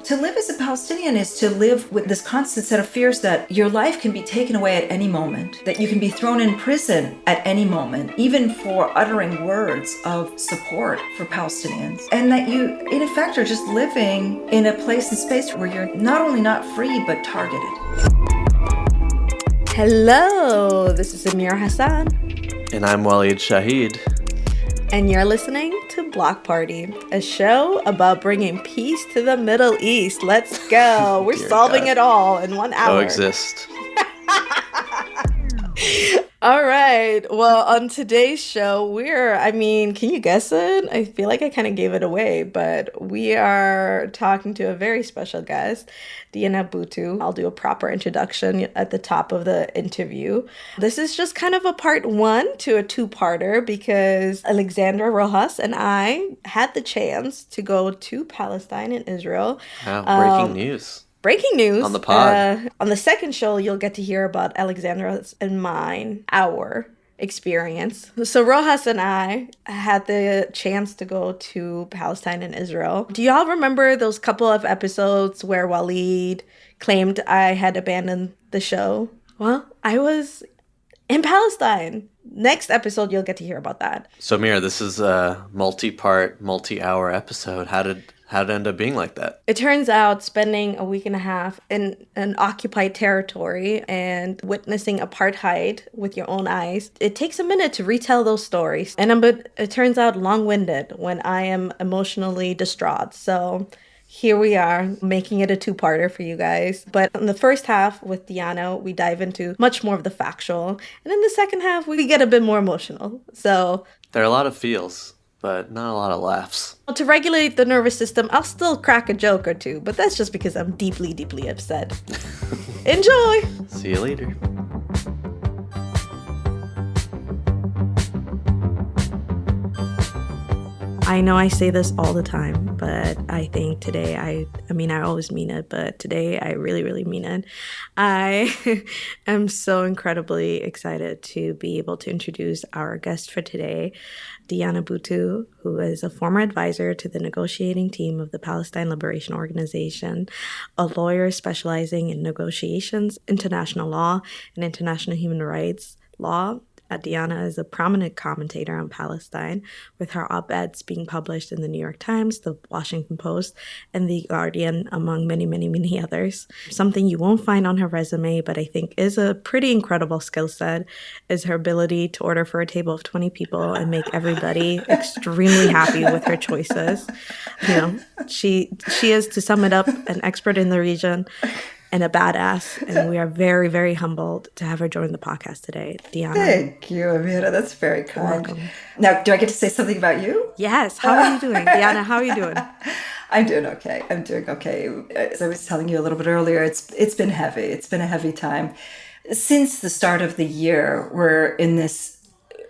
To live as a Palestinian is to live with this constant set of fears that your life can be taken away at any moment, that you can be thrown in prison at any moment, even for uttering words of support for Palestinians, and that you, in effect, are just living in a place and space where you're not only not free, but targeted. Hello, this is Amira Hassan. And I'm Waleed Shahid. And you're listening to Bloc Party, a show about bringing peace to the Middle East. Let's go. We're solving it all in 1 hour. Coexist. All right. Well, on today's show, can you guess it? I feel like I kind of gave it away, but we are talking to a very special guest, Diana Buttu. I'll do a proper introduction at the top of the interview. This is just kind of a part one to a two-parter because Alexandra Rojas and I had the chance to go to Palestine and Israel. Wow, breaking news. Breaking news. On the pod. On the second show, you'll get to hear about Alexandra's and our experience. So Rojas and I had the chance to go to Palestine and Israel. Do y'all remember those couple of episodes where Waleed claimed I had abandoned the show? Well, I was in Palestine. Next episode, you'll get to hear about that. So Amira, this is a multi-part, multi-hour episode. How did it end up being like that? It turns out spending a week and a half in an occupied territory and witnessing apartheid with your own eyes, it takes a minute to retell those stories. But it turns out long-winded when I am emotionally distraught. So here we are, making it a two-parter for you guys. But in the first half with Diana, we dive into much more of the factual. And in the second half, we get a bit more emotional. So there are a lot of feels, but not a lot of laughs. Well, to regulate the nervous system, I'll still crack a joke or two, but that's just because I'm deeply, deeply upset. Enjoy! See you later. I know I say this all the time, but I think today I always mean it, but today I really, really mean it. I am so incredibly excited to be able to introduce our guest for today, Diana Buttu, who is a former advisor to the negotiating team of the Palestine Liberation Organization, a lawyer specializing in negotiations, international law, and international human rights law. Diana is a prominent commentator on Palestine, with her op-eds being published in the New York Times, the Washington Post, and the Guardian, among many, many, many others. Something you won't find on her resume, but I think is a pretty incredible skill set, is her ability to order for a table of 20 people and make everybody extremely happy with her choices. She is, to sum it up, an expert in the region and a badass, and we are very, very humbled to have her join the podcast today. Diana. Thank you, Amira. That's very kind. Welcome. Now, do I get to say something about you? Yes. How are you doing? Diana, how are you doing? I'm doing okay. As I was telling you a little bit earlier, it's been heavy. It's been a heavy time. Since the start of the year, we're in this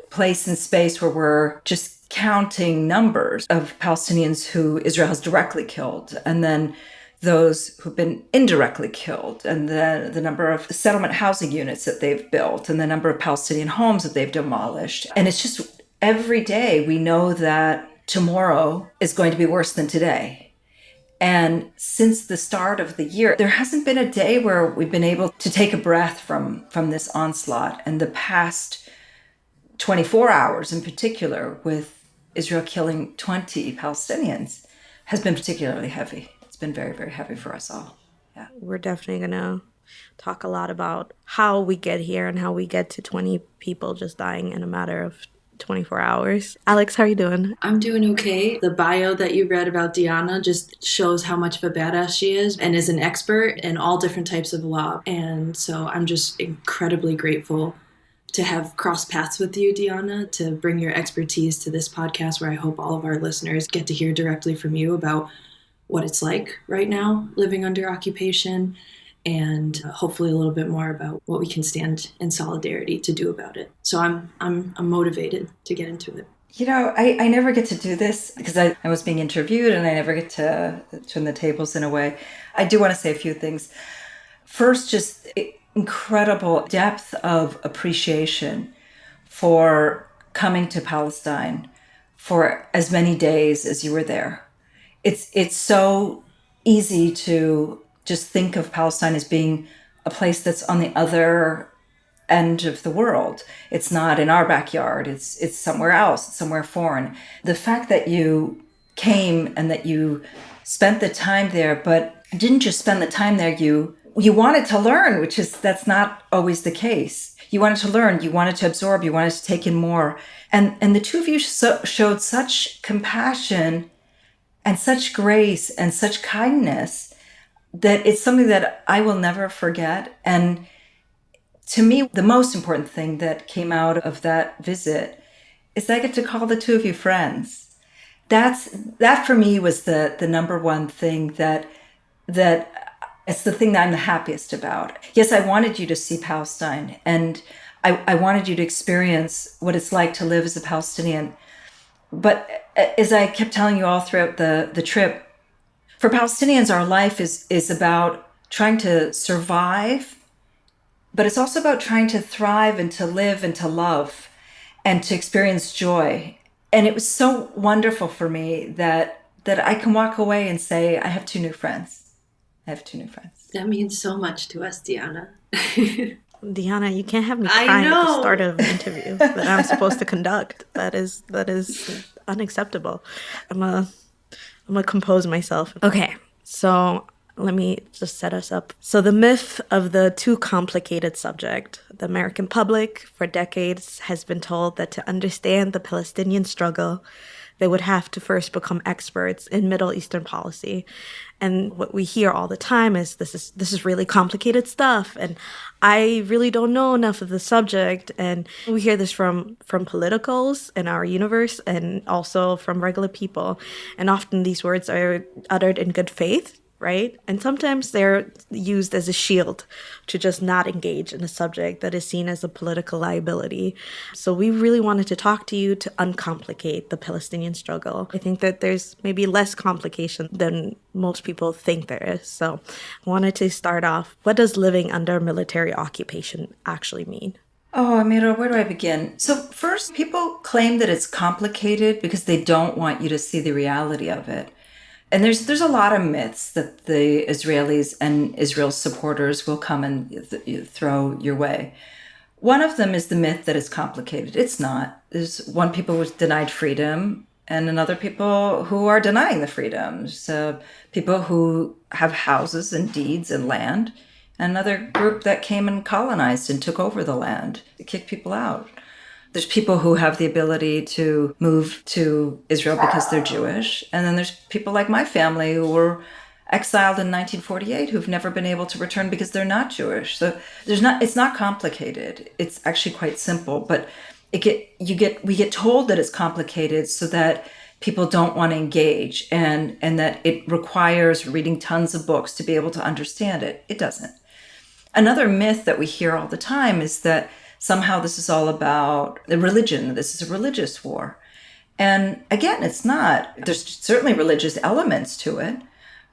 place and space where we're just counting numbers of Palestinians who Israel has directly killed, and then those who've been indirectly killed, and the number of settlement housing units that they've built, and the number of Palestinian homes that they've demolished. And it's just every day we know that tomorrow is going to be worse than today. And since the start of the year, there hasn't been a day where we've been able to take a breath from this onslaught. And the past 24 hours in particular, with Israel killing 20 Palestinians, has been particularly heavy. Been very, very heavy for us all. Yeah. We're definitely going to talk a lot about how we get here and how we get to 20 people just dying in a matter of 24 hours. Alex, how are you doing? I'm doing okay. The bio that you read about Diana just shows how much of a badass she is and is an expert in all different types of law. And so I'm just incredibly grateful to have crossed paths with you, Diana, to bring your expertise to this podcast where I hope all of our listeners get to hear directly from you about what it's like right now living under occupation, and hopefully a little bit more about what we can stand in solidarity to do about it. So I'm motivated to get into it. I never get to do this because I was being interviewed and I never get to turn the tables in a way. I do want to say a few things. First, just incredible depth of appreciation for coming to Palestine for as many days as you were there. It's so easy to just think of Palestine as being a place that's on the other end of the world. It's not in our backyard. It's somewhere else. It's somewhere foreign. The fact that you came and that you spent the time there, but didn't just spend the time there, you wanted to learn, that's not always the case. You wanted to learn, you wanted to absorb, you wanted to take in more. And the two of you showed such compassion and such grace and such kindness that it's something that I will never forget. And to me, the most important thing that came out of that visit is that I get to call the two of you friends. That for me was the number one thing that it's the thing that I'm the happiest about. Yes, I wanted you to see Palestine, and I wanted you to experience what it's like to live as a Palestinian. But as I kept telling you all throughout the trip, for Palestinians, our life is about trying to survive, but it's also about trying to thrive and to live and to love and to experience joy. And it was so wonderful for me that I can walk away and say, I have two new friends. I have two new friends. That means so much to us, Diana. Diana, you can't have me crying at the start of an interview that I'm supposed to conduct. That is unacceptable. I'm gonna compose myself. Okay, so let me just set us up. So the myth of the too complicated subject. The American public for decades has been told that to understand the Palestinian struggle, they would have to first become experts in Middle Eastern policy. And what we hear all the time is this is really complicated stuff, and I really don't know enough of the subject. And we hear this from politicals in our universe and also from regular people. And often these words are uttered in good faith, right? And sometimes they're used as a shield to just not engage in a subject that is seen as a political liability. So we really wanted to talk to you to uncomplicate the Palestinian struggle. I think that there's maybe less complication than most people think there is. So I wanted to start off, what does living under military occupation actually mean? Oh, Amira, where do I begin? So first, people claim that it's complicated because they don't want you to see the reality of it. And there's a lot of myths that the Israelis and Israel's supporters will come and throw your way. One of them is the myth that it's complicated. It's not. There's one people who's denied freedom and another people who are denying the freedoms. People who have houses and deeds and land, and another group that came and colonized and took over the land, kicked people out. There's people who have the ability to move to Israel because they're Jewish. And then there's people like my family who were exiled in 1948 who've never been able to return because they're not Jewish. So it's not complicated. It's actually quite simple, but we get told that it's complicated so that people don't want to engage and that it requires reading tons of books to be able to understand it. It doesn't. Another myth that we hear all the time is that somehow this is all about the religion. This is a religious war. And again, it's not. There's certainly religious elements to it,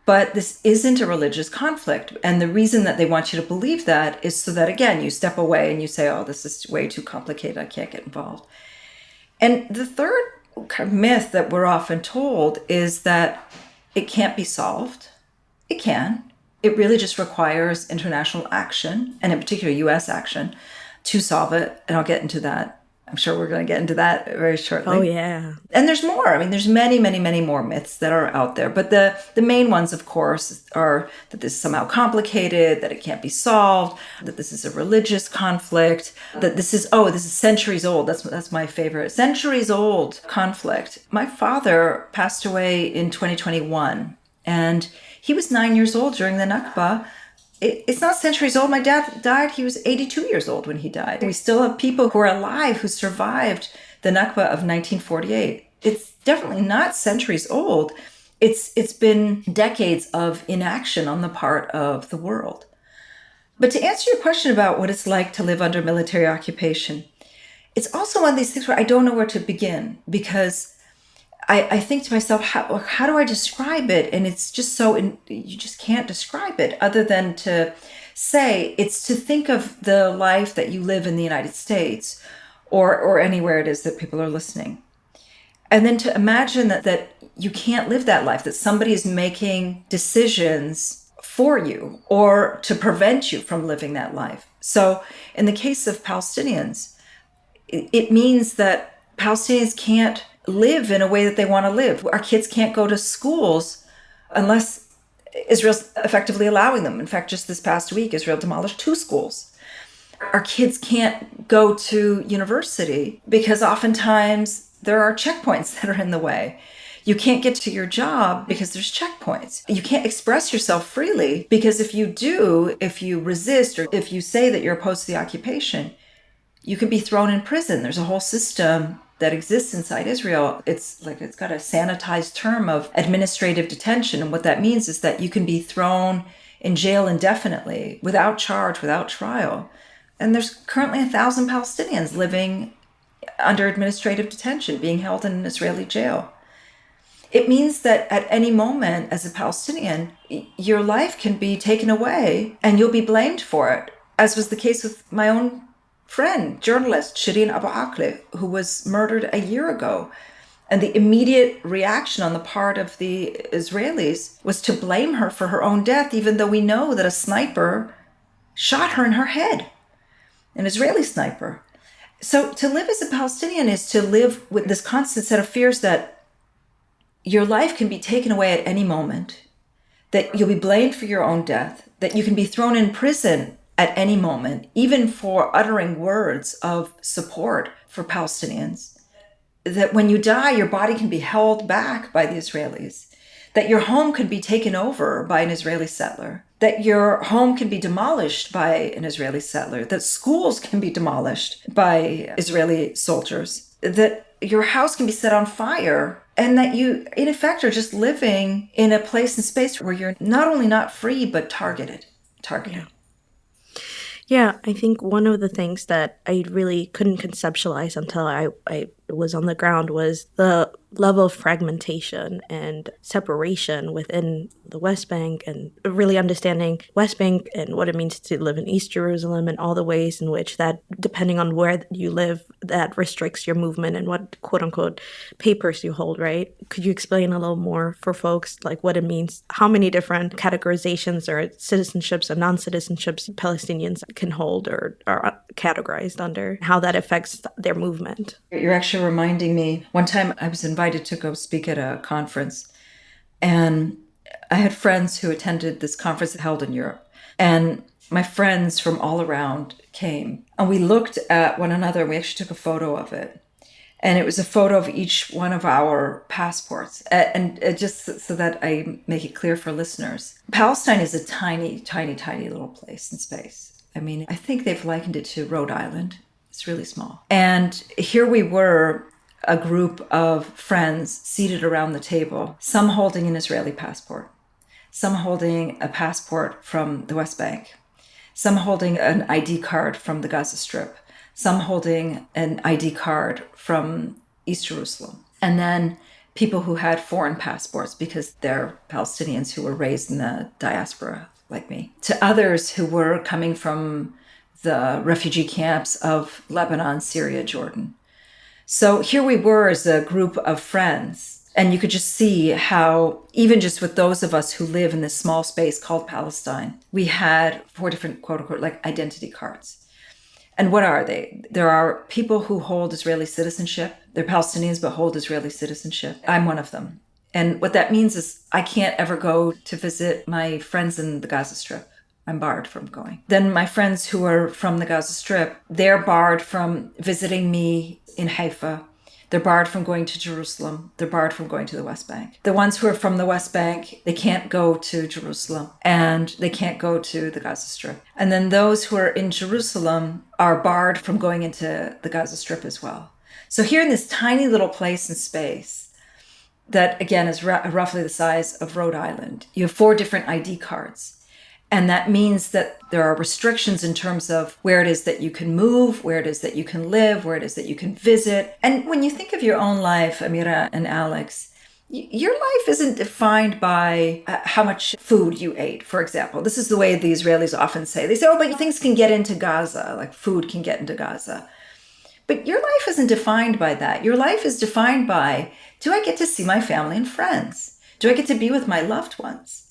but this isn't a religious conflict. And the reason that they want you to believe that is so that, again, you step away and you say, oh, this is way too complicated. I can't get involved. And the third kind of myth that we're often told is that it can't be solved. It can. It really just requires international action, and in particular, U.S. action, to solve it. And I'll get into that. I'm sure we're going to get into that very shortly. Oh, yeah. And there's more. I mean, there's many, many, many more myths that are out there. But the main ones, of course, are that this is somehow complicated, that it can't be solved, that this is a religious conflict, that this is centuries old. That's my favorite. Centuries old conflict. My father passed away in 2021, and he was 9 years old during the Nakba. It's not centuries old. My dad died. He was 82 years old when he died. We still have people who are alive who survived the Nakba of 1948. It's definitely not centuries old. It's been decades of inaction on the part of the world. But to answer your question about what it's like to live under military occupation, it's also one of these things where I don't know where to begin, because I think to myself, how do I describe it? And it's just you just can't describe it other than to say it's to think of the life that you live in the United States or anywhere it is that people are listening. And then to imagine that you can't live that life, that somebody is making decisions for you or to prevent you from living that life. So in the case of Palestinians, it means that Palestinians can't live in a way that they want to live. Our kids can't go to schools unless Israel's effectively allowing them. In fact, just this past week, Israel demolished 2 schools. Our kids can't go to university because oftentimes there are checkpoints that are in the way. You can't get to your job because there's checkpoints. You can't express yourself freely because if you do, if you resist, or if you say that you're opposed to the occupation, you can be thrown in prison. There's a whole system that exists inside Israel. It's got a sanitized term of administrative detention. And what that means is that you can be thrown in jail indefinitely, without charge, without trial. And there's currently 1,000 Palestinians living under administrative detention, being held in an Israeli jail. It means that at any moment, as a Palestinian, your life can be taken away and you'll be blamed for it, as was the case with my own friend, journalist Shireen Abu Akleh, who was murdered a year ago. And the immediate reaction on the part of the Israelis was to blame her for her own death, even though we know that a sniper shot her in her head, an Israeli sniper. So to live as a Palestinian is to live with this constant set of fears that your life can be taken away at any moment, that you'll be blamed for your own death, that you can be thrown in prison at any moment, even for uttering words of support for Palestinians, that when you die, your body can be held back by the Israelis, that your home could be taken over by an Israeli settler, that your home can be demolished by an Israeli settler, that schools can be demolished by Israeli soldiers, that your house can be set on fire, and that you, in effect, are just living in a place and space where you're not only not free, but targeted. Yeah, I think one of the things that I really couldn't conceptualize until I was on the ground was the level of fragmentation and separation within the West Bank, and really understanding West Bank and what it means to live in East Jerusalem and all the ways in which that, depending on where you live, that restricts your movement and what quote-unquote papers you hold, right? Could you explain a little more for folks, like what it means, how many different categorizations or citizenships and non-citizenships Palestinians can hold or are categorized under, how that affects their movement? You're actually reminding me, one time I was invited to go speak at a conference, and I had friends who attended this conference held in Europe, and my friends from all around came, and we looked at one another, and we actually took a photo of it. And it was a photo of each one of our passports. And just so that I make it clear for listeners, Palestine is a tiny, tiny, tiny little place in space. I mean, I think they've likened it to Rhode Island. It's really small. And here we were, a group of friends seated around the table, some holding an Israeli passport, some holding a passport from the West Bank, some holding an ID card from the Gaza Strip, some holding an ID card from East Jerusalem, and then people who had foreign passports because they're Palestinians who were raised in the diaspora like me, to others who were coming from the refugee camps of Lebanon, Syria, Jordan. So here we were as a group of friends, and you could just see how, even just with those of us who live in this small space called Palestine, we had 4 different quote-unquote like identity cards. And what are they? There are people who hold Israeli citizenship. They're Palestinians but hold Israeli citizenship. I'm one of them. And what that means is I can't ever go to visit my friends in the Gaza Strip. I'm barred from going. Then my friends who are from the Gaza Strip, they're barred from visiting me in Haifa. They're barred from going to Jerusalem. They're barred from going to the West Bank. The ones who are from the West Bank, they can't go to Jerusalem and they can't go to the Gaza Strip. And then those who are in Jerusalem are barred from going into the Gaza Strip as well. So here in this tiny little place and space, that again is roughly the size of Rhode Island, you have 4 different ID cards. And that means that there are restrictions in terms of where it is that you can move, where it is that you can live, where it is that you can visit. And when you think of your own life, Amira and Alex, your life isn't defined by how much food you ate, for example. This is the way the Israelis often say. They say, oh, but things can get into Gaza, like food can get into Gaza. But your life isn't defined by that. Your life is defined by Do I get to see my family and friends? Do I get to be with my loved ones?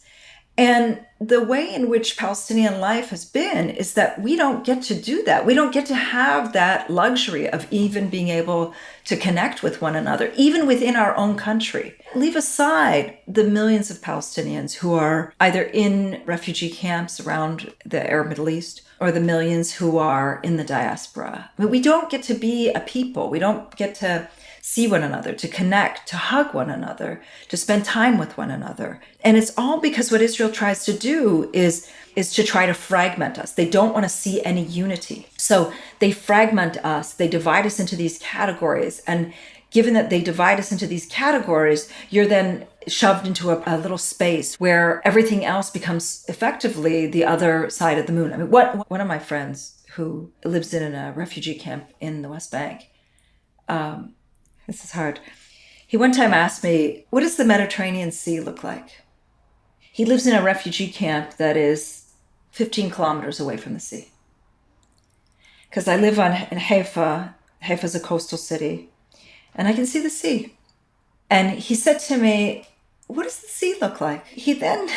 And the way in which Palestinian life has been is that we don't get to do that. We don't get to have that luxury of even being able to connect with one another, even within our own country. Leave aside the millions of Palestinians who are either in refugee camps around the Arab Middle East or the millions who are in the diaspora. I mean, we don't get to be a people. We don't get to see one another, to connect, to hug one another, to spend time with one another. And it's all because what Israel tries to do is to try to fragment us. They don't want to see any unity. So they fragment us, they divide us into these categories. And given that they divide us into these categories, you're then shoved into a little space where everything else becomes effectively the other side of the moon. I mean, one of my friends who lives in a refugee camp in the West Bank, this is hard. He one time asked me, what does the Mediterranean Sea look like? He lives in a refugee camp that is 15 kilometers away from the sea. Because I live in Haifa. Haifa's a coastal city. And I can see the sea. And he said to me, what does the sea look like? He then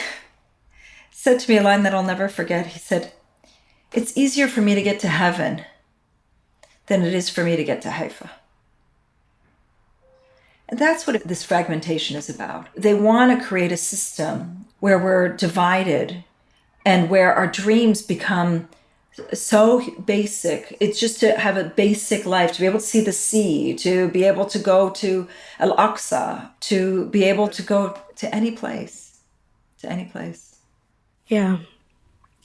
said to me a line that I'll never forget. He said, it's easier for me to get to heaven than it is for me to get to Haifa. And that's what this fragmentation is about. They want to create a system where we're divided and where our dreams become so basic. It's just to have a basic life, to be able to see the sea, to be able to go to Al-Aqsa, to be able to go to any place, Yeah.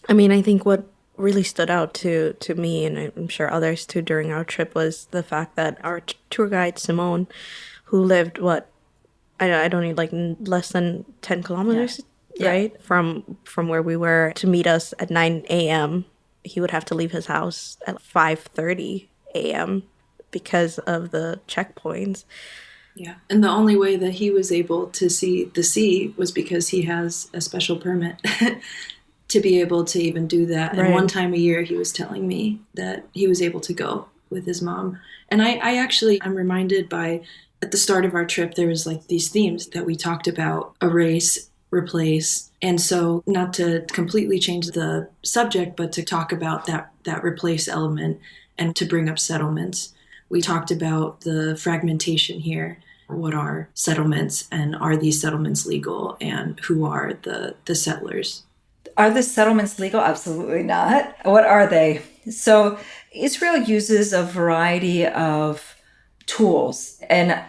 I mean, I think what really stood out to me, and I'm sure others too, during our trip was the fact that our tour guide, Simone, who lived, I don't need, like less than 10 kilometers, Yeah. right? From where we were to meet us at 9 a.m. He would have to leave his house at 5:30 a.m. because of the checkpoints. Yeah. And the only way that he was able to see the sea was because he has a special permit to be able to even do that. Right. And one time a year, he was telling me that he was able to go with his mom. And I'm reminded by, at the start of our trip, there was like these themes that we talked about: erase, replace. And so, not to completely change the subject, but to talk about that replace element and to bring up settlements. We talked about the fragmentation here. What are settlements, and are these settlements legal, and who are the settlers? Are the settlements legal? Absolutely not. What are they? So Israel uses a variety of tools, and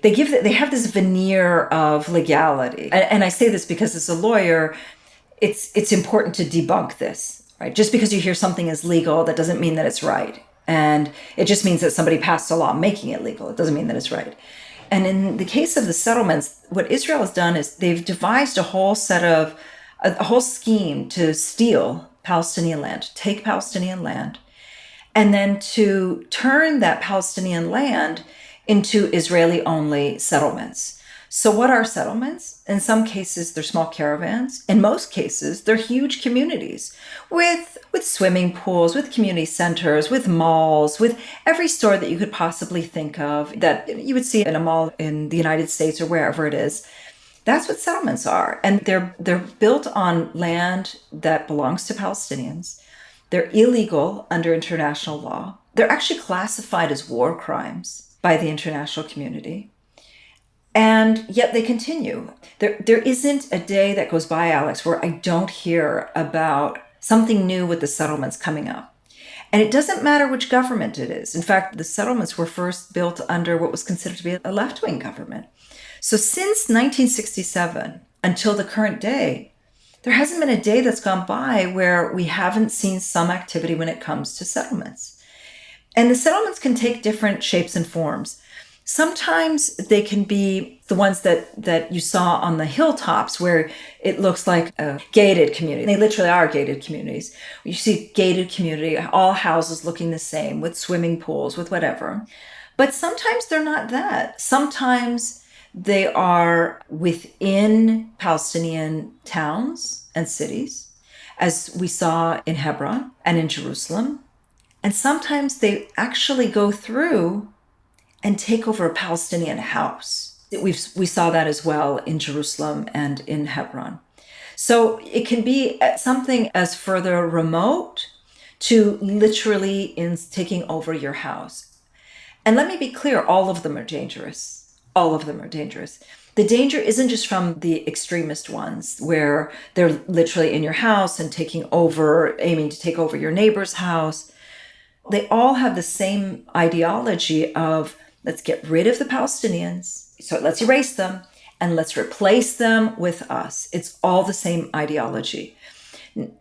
they have this veneer of legality. And I say this because as a lawyer, it's important to debunk this, right? Just because you hear something is legal, that doesn't mean that it's right. And it just means that somebody passed a law making it legal. It doesn't mean that it's right. And in the case of the settlements, what Israel has done is they've devised a whole scheme to steal Palestinian land, take Palestinian land, and then to turn that Palestinian land into Israeli-only settlements. So what are settlements? In some cases, they're small caravans. In most cases, they're huge communities with swimming pools, with community centers, with malls, with every store that you could possibly think of that you would see in a mall in the United States or wherever it is. That's what settlements are. And they're built on land that belongs to Palestinians. They're illegal under international law. They're actually classified as war crimes by the international community. And yet they continue. There isn't a day that goes by, Alex, where I don't hear about something new with the settlements coming up. And it doesn't matter which government it is. In fact, the settlements were first built under what was considered to be a left-wing government. So since 1967 until the current day, there hasn't been a day that's gone by where we haven't seen some activity when it comes to settlements. And the settlements can take different shapes and forms. Sometimes they can be the ones that you saw on the hilltops where it looks like a gated community. They literally are gated communities. You see gated community, all houses looking the same, with swimming pools, with whatever. But sometimes they're not that. Sometimes they are within Palestinian towns and cities, as we saw in Hebron and in Jerusalem. And sometimes they actually go through and take over a Palestinian house. We saw that as well in Jerusalem and in Hebron. So it can be something as further remote to literally in taking over your house. And let me be clear, all of them are dangerous. All of them are dangerous. The danger isn't just from the extremist ones where they're literally in your house and taking over, aiming to take over your neighbor's house. They all have the same ideology of let's get rid of the Palestinians, so let's erase them, and let's replace them with us. It's all the same ideology.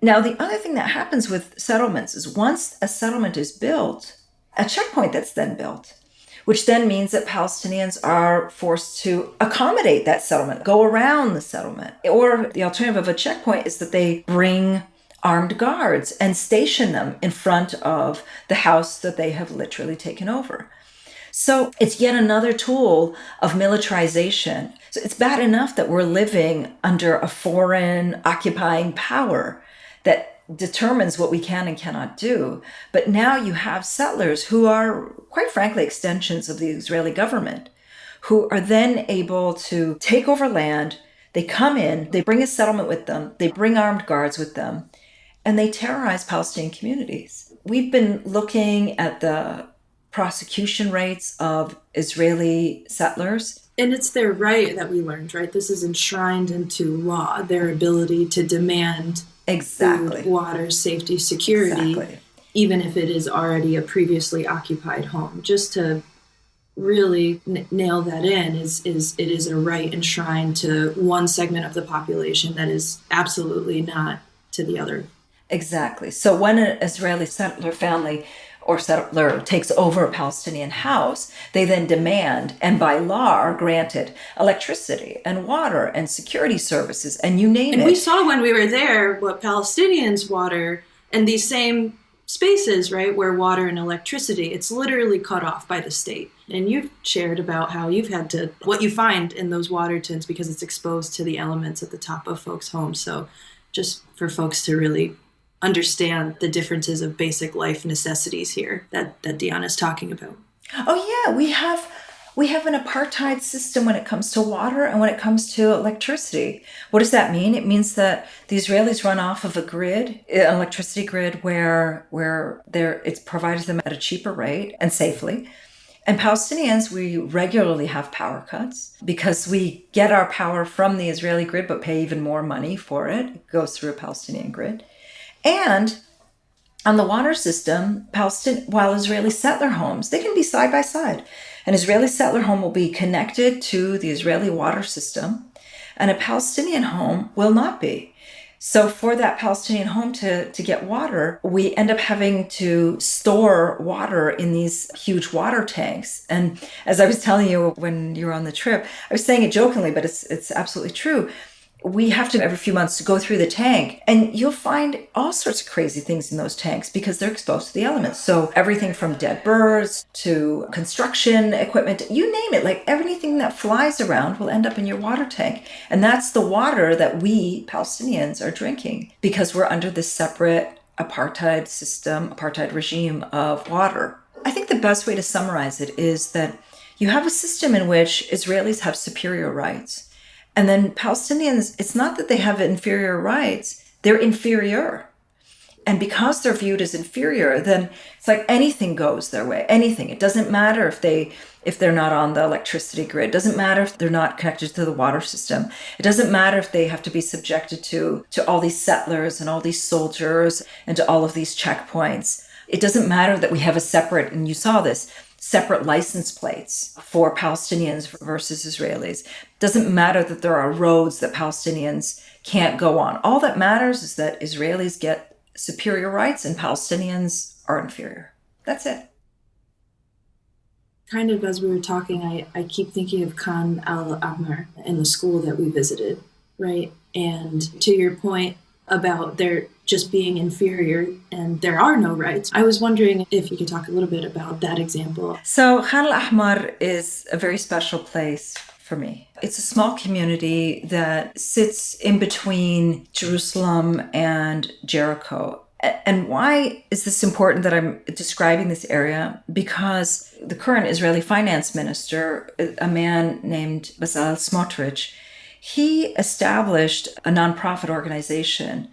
Now, the other thing that happens with settlements is once a settlement is built, a checkpoint that's then built, which then means that Palestinians are forced to accommodate that settlement, go around the settlement. Or the alternative of a checkpoint is that they bring armed guards and station them in front of the house that they have literally taken over. So it's yet another tool of militarization. So it's bad enough that we're living under a foreign occupying power that determines what we can and cannot do. But now you have settlers who are, quite frankly, extensions of the Israeli government, who are then able to take over land. They come in, they bring a settlement with them, they bring armed guards with them, and they terrorize Palestinian communities. We've been looking at the prosecution rates of Israeli settlers. And it's their right that we learned, right? This is enshrined into law, their ability to demand Exactly. food, water, safety, security, Exactly. even if it is already a previously occupied home. Just to really nail that in it is a right enshrined to one segment of the population that is absolutely not to the other. Exactly. So when an Israeli settler family or settler takes over a Palestinian house, they then demand, and by law are granted, electricity and water and security services, and you name it. And we saw when we were there what Palestinians water and these same spaces, right, where water and electricity, it's literally cut off by the state. And you've shared about how you've had to, what you find in those water tints because it's exposed to the elements at the top of folks' homes. So just for folks to really understand the differences of basic life necessities here that Diana's talking about. Oh yeah, we have an apartheid system when it comes to water and when it comes to electricity. What does that mean? It means that the Israelis run off of a grid, an electricity grid where it's provided to them at a cheaper rate and safely. And Palestinians, we regularly have power cuts because we get our power from the Israeli grid but pay even more money for it. It goes through a Palestinian grid. And on the water system, while Israeli settler homes, they can be side by side. An Israeli settler home will be connected to the Israeli water system, and a Palestinian home will not be. So for that Palestinian home to get water, we end up having to store water in these huge water tanks. And as I was telling you when you were on the trip, I was saying it jokingly, but it's absolutely true. We have to, every few months, to go through the tank, and you'll find all sorts of crazy things in those tanks because they're exposed to the elements. So everything from dead birds to construction equipment, you name it, like everything that flies around will end up in your water tank. And that's the water that we Palestinians are drinking because we're under this separate apartheid system, apartheid regime of water. I think the best way to summarize it is that you have a system in which Israelis have superior rights. And then Palestinians, it's not that they have inferior rights, they're inferior. And because they're viewed as inferior, then it's like anything goes their way, anything. It doesn't matter if they're not on the electricity grid. It doesn't matter if they're not connected to the water system. It doesn't matter if they have to be subjected to all these settlers and all these soldiers and to all of these checkpoints. It doesn't matter that we have a separate, and you saw this, separate license plates for Palestinians versus Israelis. It doesn't matter that there are roads that Palestinians can't go on. All that matters is that Israelis get superior rights and Palestinians are inferior. That's it. Kind of as we were talking, I keep thinking of alAhmar in the school that we visited, right? And to your point about their just being inferior and there are no rights, I was wondering if you could talk a little bit about that example. So alAhmar is a very special place for me. It's a small community that sits in between Jerusalem and Jericho. And why is this important that I'm describing this area? Because the current Israeli finance minister, a man named Bezalel Smotrich, he established a nonprofit organization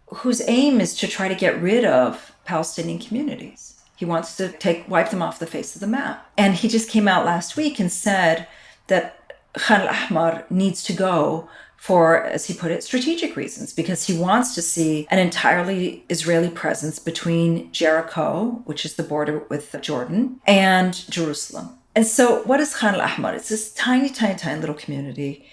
whose aim is to try to get rid of Palestinian communities. He wants to wipe them off the face of the map. And he just came out last week and said that alAhmar needs to go for, as he put it, strategic reasons, because he wants to see an entirely Israeli presence between Jericho, which is the border with Jordan, and Jerusalem. And so what is alAhmar? It's this tiny, tiny, tiny little community.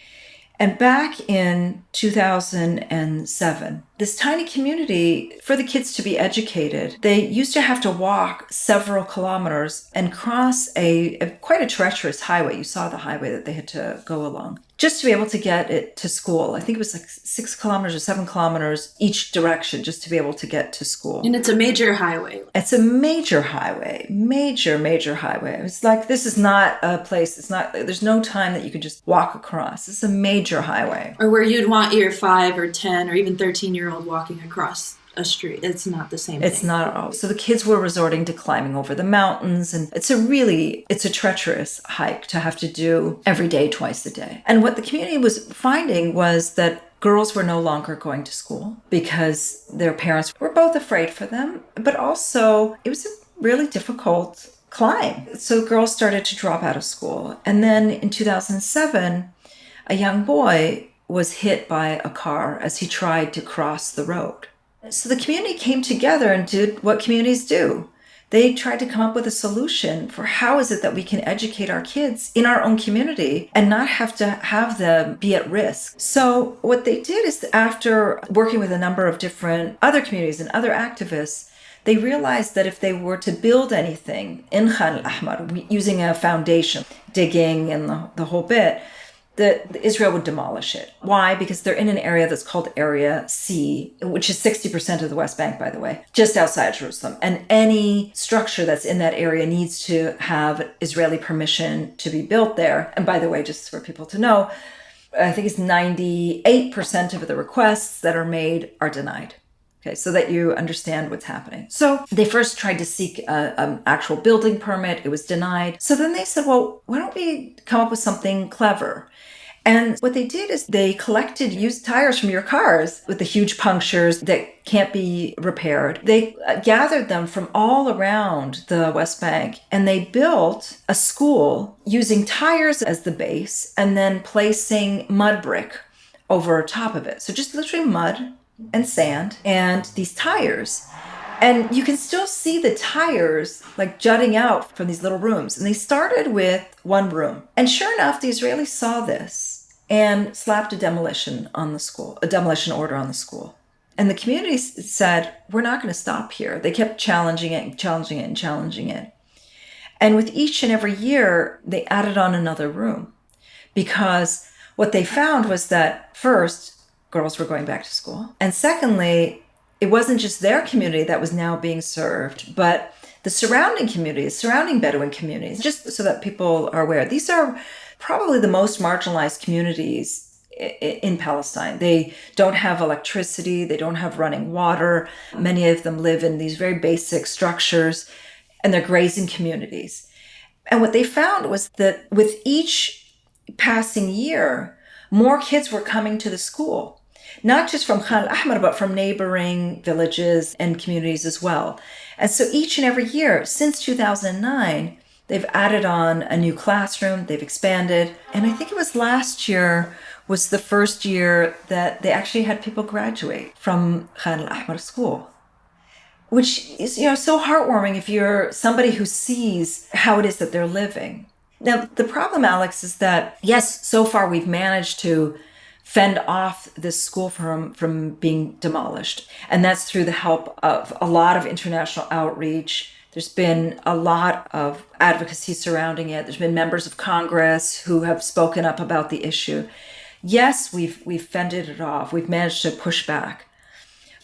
And back in 2007, this tiny community, for the kids to be educated, they used to have to walk several kilometers and cross quite a treacherous highway. You saw the highway that they had to go along just to be able to get it to school. I think it was like 6 kilometers or 7 kilometers each direction just to be able to get to school. And it's a major highway. It's a major highway, major highway. It's like, this is not a place, there's no time that you could just walk across. It's a major highway. Or where you'd want your 5 or 10 or even 13-year-old walking across a street. It's not the same thing. It's not at all. So the kids were resorting to climbing over the mountains, and it's a treacherous hike to have to do every day, twice a day. And what the community was finding was that girls were no longer going to school because their parents were both afraid for them, but also it was a really difficult climb. So girls started to drop out of school. And then in 2007, a young boy was hit by a car as he tried to cross the road. So the community came together and did what communities do. They tried to come up with a solution for how is it that we can educate our kids in our own community and not have to have them be at risk. So what they did is, after working with a number of different other communities and other activists, they realized that if they were to build anything in alAhmar using a foundation, digging and the whole bit, that Israel would demolish it. Why? Because they're in an area that's called Area C, which is 60% of the West Bank, by the way, just outside Jerusalem. And any structure that's in that area needs to have Israeli permission to be built there. And by the way, just for people to know, I think it's 98% of the requests that are made are denied. Okay, so that you understand what's happening. So they first tried to seek an actual building permit. It was denied. So then they said, well, why don't we come up with something clever? And what they did is they collected used tires from your cars with the huge punctures that can't be repaired. They gathered them from all around the West Bank, and they built a school using tires as the base and then placing mud brick over top of it. So just literally mud and sand and these tires. And you can still see the tires like jutting out from these little rooms. And they started with one room. And sure enough, the Israelis saw this and slapped a demolition order on the school. And the community said, we're not going to stop here. They kept challenging it. And with each and every year, they added on another room, because what they found was that first, girls were going back to school. And secondly, it wasn't just their community that was now being served, but the surrounding communities, surrounding Bedouin communities, just so that people are aware. These are probably the most marginalized communities in Palestine. They don't have electricity. They don't have running water. Many of them live in these very basic structures, and they're grazing communities. And what they found was that with each passing year, more kids were coming to the school, not just from alAhmar, but from neighboring villages and communities as well. And so each and every year since 2009, they've added on a new classroom, they've expanded. And I think it was last year was the first year that they actually had people graduate from alAhmar school, which is, so heartwarming if you're somebody who sees how it is that they're living. Now, the problem, Alex, is that, yes, so far we've managed to fend off this school from being demolished. And that's through the help of a lot of international outreach. There's been a lot of advocacy surrounding it. There's been members of Congress who have spoken up about the issue. Yes, we've fended it off. We've managed to push back.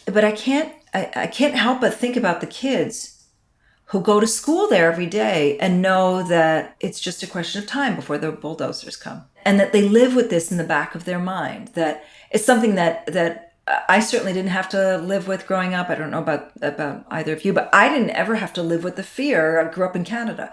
But I can't help but think about the kids who go to school there every day and know that it's just a question of time before the bulldozers come. And that they live with this in the back of their mind, that it's something that I certainly didn't have to live with growing up. I don't know about either of you, but I didn't ever have to live with the fear. I grew up in Canada,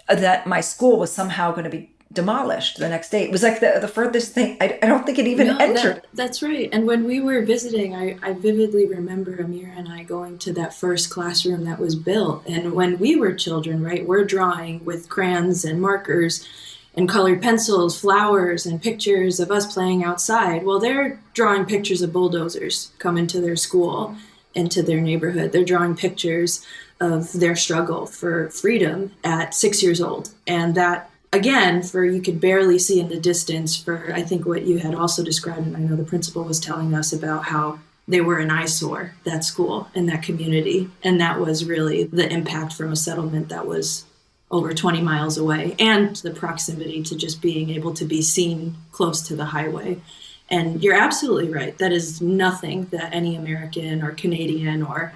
that my school was somehow going to be demolished the next day. It was like the furthest thing. I don't think it even entered. That's right. And when we were visiting, I vividly remember Amira and I going to that first classroom that was built. And when we were children, right, we're drawing with crayons and markers and colored pencils, flowers, and pictures of us playing outside. Well, they're drawing pictures of bulldozers coming to their school and to their neighborhood. They're drawing pictures of their struggle for freedom at 6 years old. And that, again, you could barely see in the distance for, I think, what you had also described, and I know the principal was telling us about how they were an eyesore, that school and that community. And that was really the impact from a settlement that was over 20 miles away, and the proximity to just being able to be seen close to the highway. And you're absolutely right. That is nothing that any American or Canadian or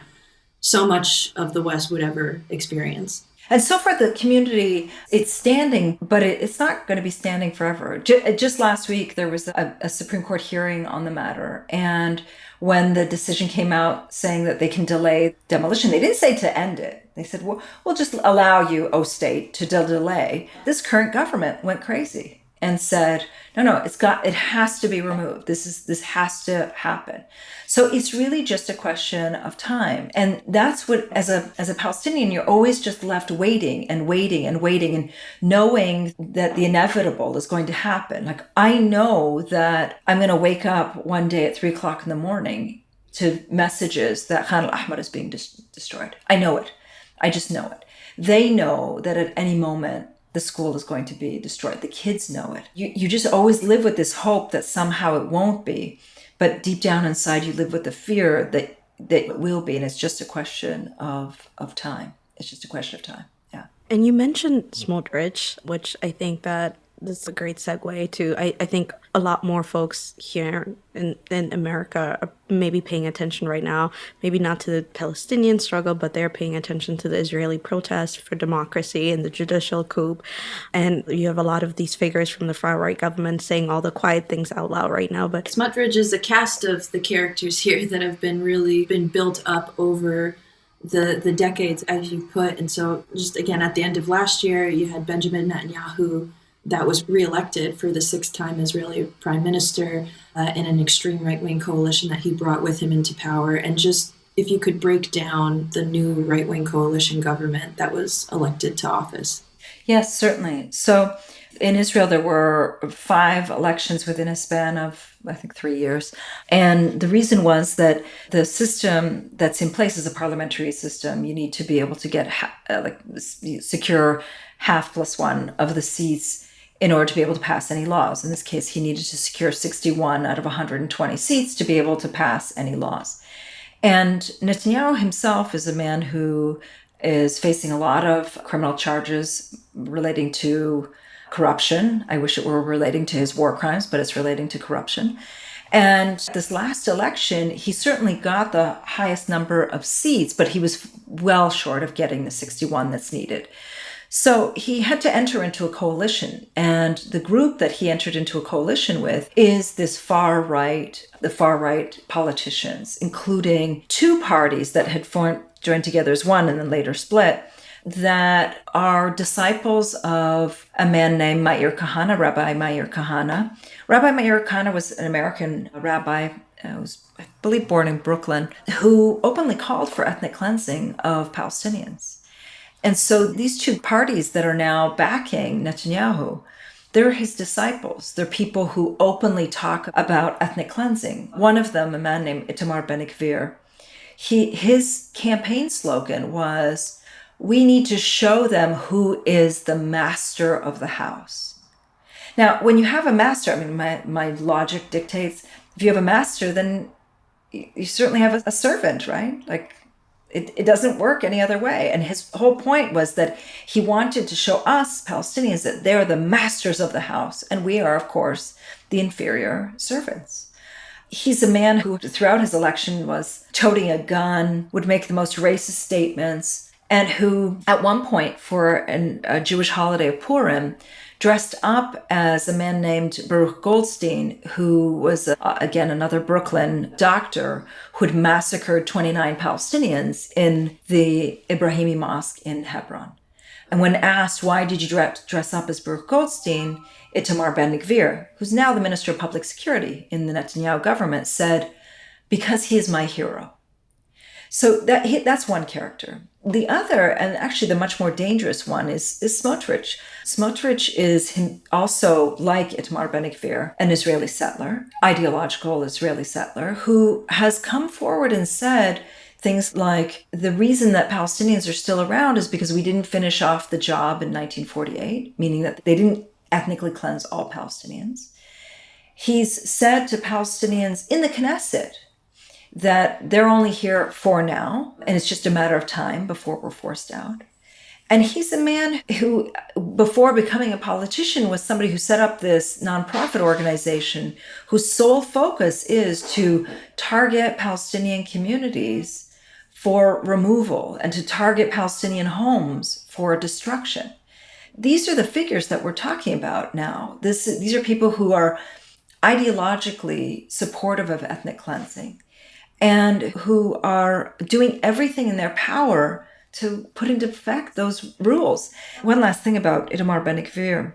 so much of the West would ever experience. And so far, the community, it's standing, but it's not going to be standing forever. Just last week, there was a Supreme Court hearing on the matter. And when the decision came out saying that they can delay demolition, they didn't say to end it. They said, well, we'll just allow you, O state, to delay. This current government went crazy and said, no, it has to be removed. This has to happen. So it's really just a question of time. And that's what, as a Palestinian, you're always just left waiting and waiting and waiting and knowing that the inevitable is going to happen. Like, I know that I'm going to wake up one day at 3:00 in the morning to messages that alAhmar is being destroyed. I know it. I just know it. They know that at any moment, the school is going to be destroyed. The kids know it. You just always live with this hope that somehow it won't be. But deep down inside, you live with the fear that it will be. And it's just a question of time. It's just a question of time. Yeah. And you mentioned Smotrich, which I think that this is a great segue to, I think a lot more folks here in America are maybe paying attention right now, maybe not to the Palestinian struggle, but they're paying attention to the Israeli protests for democracy and the judicial coup. And you have a lot of these figures from the far-right government saying all the quiet things out loud right now. But Smotrich is a cast of the characters here that have been built up over the decades, as you put. And so just again, at the end of last year, you had Benjamin Netanyahu, that was reelected for the 6th time Israeli prime minister in an extreme right-wing coalition that he brought with him into power. And just if you could break down the new right-wing coalition government that was elected to office. Yes, certainly. So in Israel, there were 5 elections within a span of, I think, 3 years. And the reason was that the system that's in place is a parliamentary system. You need to be able to get secure half plus one of the seats in order to be able to pass any laws. In this case, he needed to secure 61 out of 120 seats to be able to pass any laws. And Netanyahu himself is a man who is facing a lot of criminal charges relating to corruption. I wish it were relating to his war crimes, but it's relating to corruption. And this last election, he certainly got the highest number of seats, but he was well short of getting the 61 that's needed. So he had to enter into a coalition, and the group that he entered into a coalition with is the far right politicians, including 2 parties that had joined together as one and then later split, that are disciples of a man named Rabbi Meir Kahane. Rabbi Meir Kahane was an American rabbi, was, I believe, born in Brooklyn, who openly called for ethnic cleansing of Palestinians. And so these 2 parties that are now backing Netanyahu, they're his disciples. They're people who openly talk about ethnic cleansing. One of them, a man named Itamar Ben-Gvir, his campaign slogan was, "We need to show them who is the master of the house." Now, when you have a master, I mean, my logic dictates, if you have a master, then you certainly have a servant, right? Like, it doesn't work any other way. And his whole point was that he wanted to show us Palestinians that they're the masters of the house, and we are, of course, the inferior servants. He's a man who, throughout his election, was toting a gun, would make the most racist statements, and who, at one point, for a Jewish holiday of Purim, dressed up as a man named Baruch Goldstein, who was, again, another Brooklyn doctor who'd massacred 29 Palestinians in the Ibrahimi Mosque in Hebron. And when asked, why did you dress up as Baruch Goldstein, Itamar Ben-Gvir, who's now the Minister of Public Security in the Netanyahu government, said, because he is my hero. So that's one character. The other, and actually the much more dangerous one, is Smotrich. Smotrich is also, like Itamar Ben-Gvir, an Israeli settler, ideological Israeli settler, who has come forward and said things like, the reason that Palestinians are still around is because we didn't finish off the job in 1948, meaning that they didn't ethnically cleanse all Palestinians. He's said to Palestinians in the Knesset that they're only here for now, and it's just a matter of time before we're forced out. And he's a man who, before becoming a politician, was somebody who set up this nonprofit organization whose sole focus is to target Palestinian communities for removal and to target Palestinian homes for destruction. These are the figures that we're talking about now. These are people who are ideologically supportive of ethnic cleansing and who are doing everything in their power to put into effect those rules. One last thing about Itamar Ben-Gvir.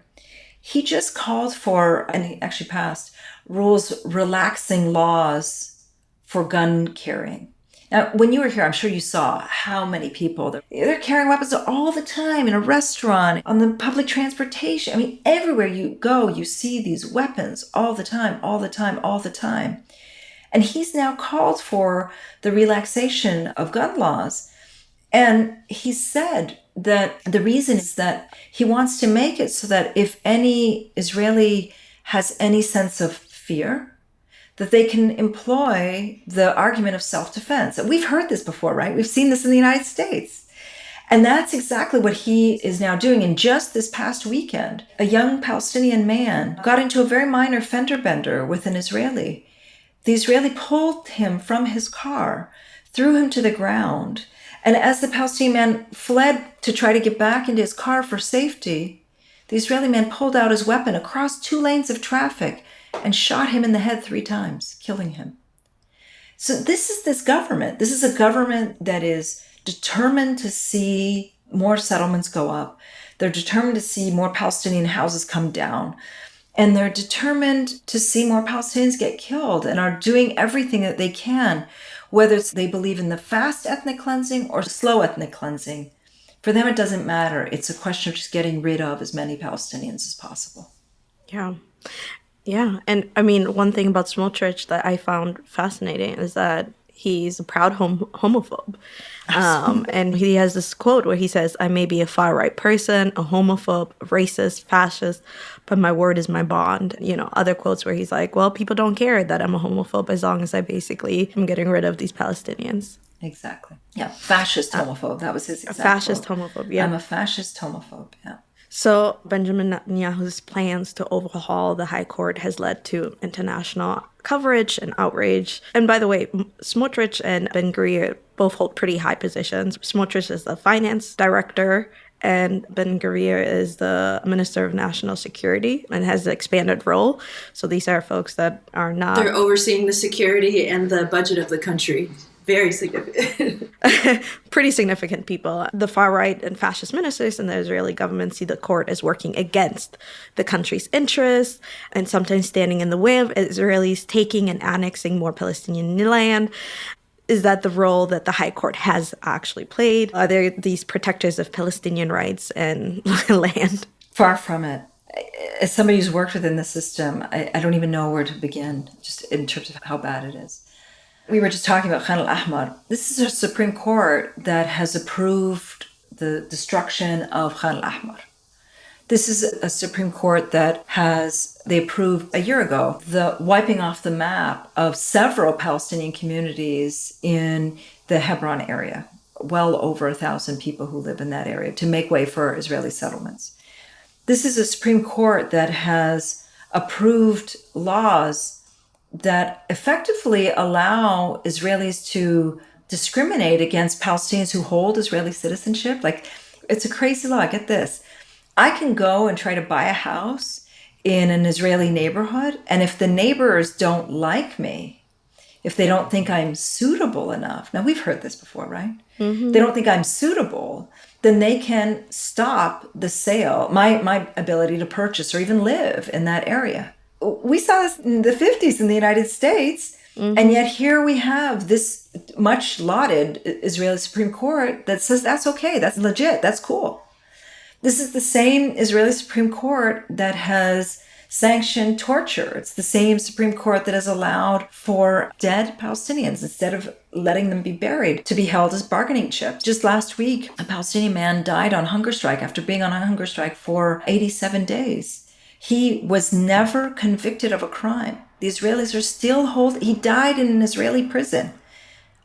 He just called for, and he actually passed, rules relaxing laws for gun carrying. Now, when you were here, I'm sure you saw how many people, they're carrying weapons all the time in a restaurant, on the public transportation. I mean, everywhere you go, you see these weapons all the time, all the time, all the time. And he's now called for the relaxation of gun laws. And he said that the reason is that he wants to make it so that if any Israeli has any sense of fear, that they can employ the argument of self-defense. And we've heard this before, right? We've seen this in the United States. And that's exactly what he is now doing. And just this past weekend, a young Palestinian man got into a very minor fender bender with an Israeli. The Israeli pulled him from his car, threw him to the ground. And as the Palestinian man fled to try to get back into his car for safety, the Israeli man pulled out his weapon across 2 lanes of traffic and shot him in the head 3 times, killing him. So this is this government. This is a government that is determined to see more settlements go up. They're determined to see more Palestinian houses come down. And they're determined to see more Palestinians get killed and are doing everything that they can, whether it's they believe in the fast ethnic cleansing or slow ethnic cleansing. For them, it doesn't matter. It's a question of just getting rid of as many Palestinians as possible. Yeah. Yeah. And I mean, one thing about Smotrich that I found fascinating is that he's a proud homophobe. And he has this quote where he says, I may be a far-right person, a homophobe, a racist, fascist, but my word is my bond. You know, other quotes where he's like, well, people don't care that I'm a homophobe as long as I basically am getting rid of these Palestinians. Exactly. Yeah. Fascist homophobe. That was his exact fascist quote. Homophobe, yeah. I'm a fascist homophobe, yeah. So Benjamin Netanyahu's plans to overhaul the High Court has led to international coverage and outrage. And by the way, Smotrich and Ben-Gvir both hold pretty high positions. Smotrich is the finance director, and Ben-Gvir is the Minister of National Security and has an expanded role. So these are folks that are not... They're overseeing the security and the budget of the country. Very significant. Pretty significant people. The far-right and fascist ministers in the Israeli government see the court as working against the country's interests and sometimes standing in the way of Israelis taking and annexing more Palestinian land. Is that the role that the High Court has actually played? Are there these protectors of Palestinian rights and land? Far from it. As somebody who's worked within the system, I don't even know where to begin, just in terms of how bad it is. We were just talking about alAhmar. This is a Supreme Court that has approved the destruction of alAhmar. This is a Supreme Court that they approved a year ago the wiping off the map of several Palestinian communities in the Hebron area, well over 1,000 people who live in that area, to make way for Israeli settlements. This is a Supreme Court that has approved laws that effectively allow Israelis to discriminate against Palestinians who hold Israeli citizenship. Like, it's a crazy law. Get this. I can go and try to buy a house in an Israeli neighborhood, and if the neighbors don't like me, if they don't think I'm suitable enough, now we've heard this before, right? Mm-hmm. They don't think I'm suitable, then they can stop the sale, my ability to purchase or even live in that area. We saw this in the 50s in the United States, and yet here we have this much lauded Israeli Supreme Court that says that's okay, that's legit, that's cool. This is the same Israeli Supreme Court that has sanctioned torture. It's the same Supreme Court that has allowed for dead Palestinians, instead of letting them be buried, to be held as bargaining chips. Just last week, a Palestinian man died on hunger strike after being on a hunger strike for 87 days. He was never convicted of a crime. The Israelis are still he died in an Israeli prison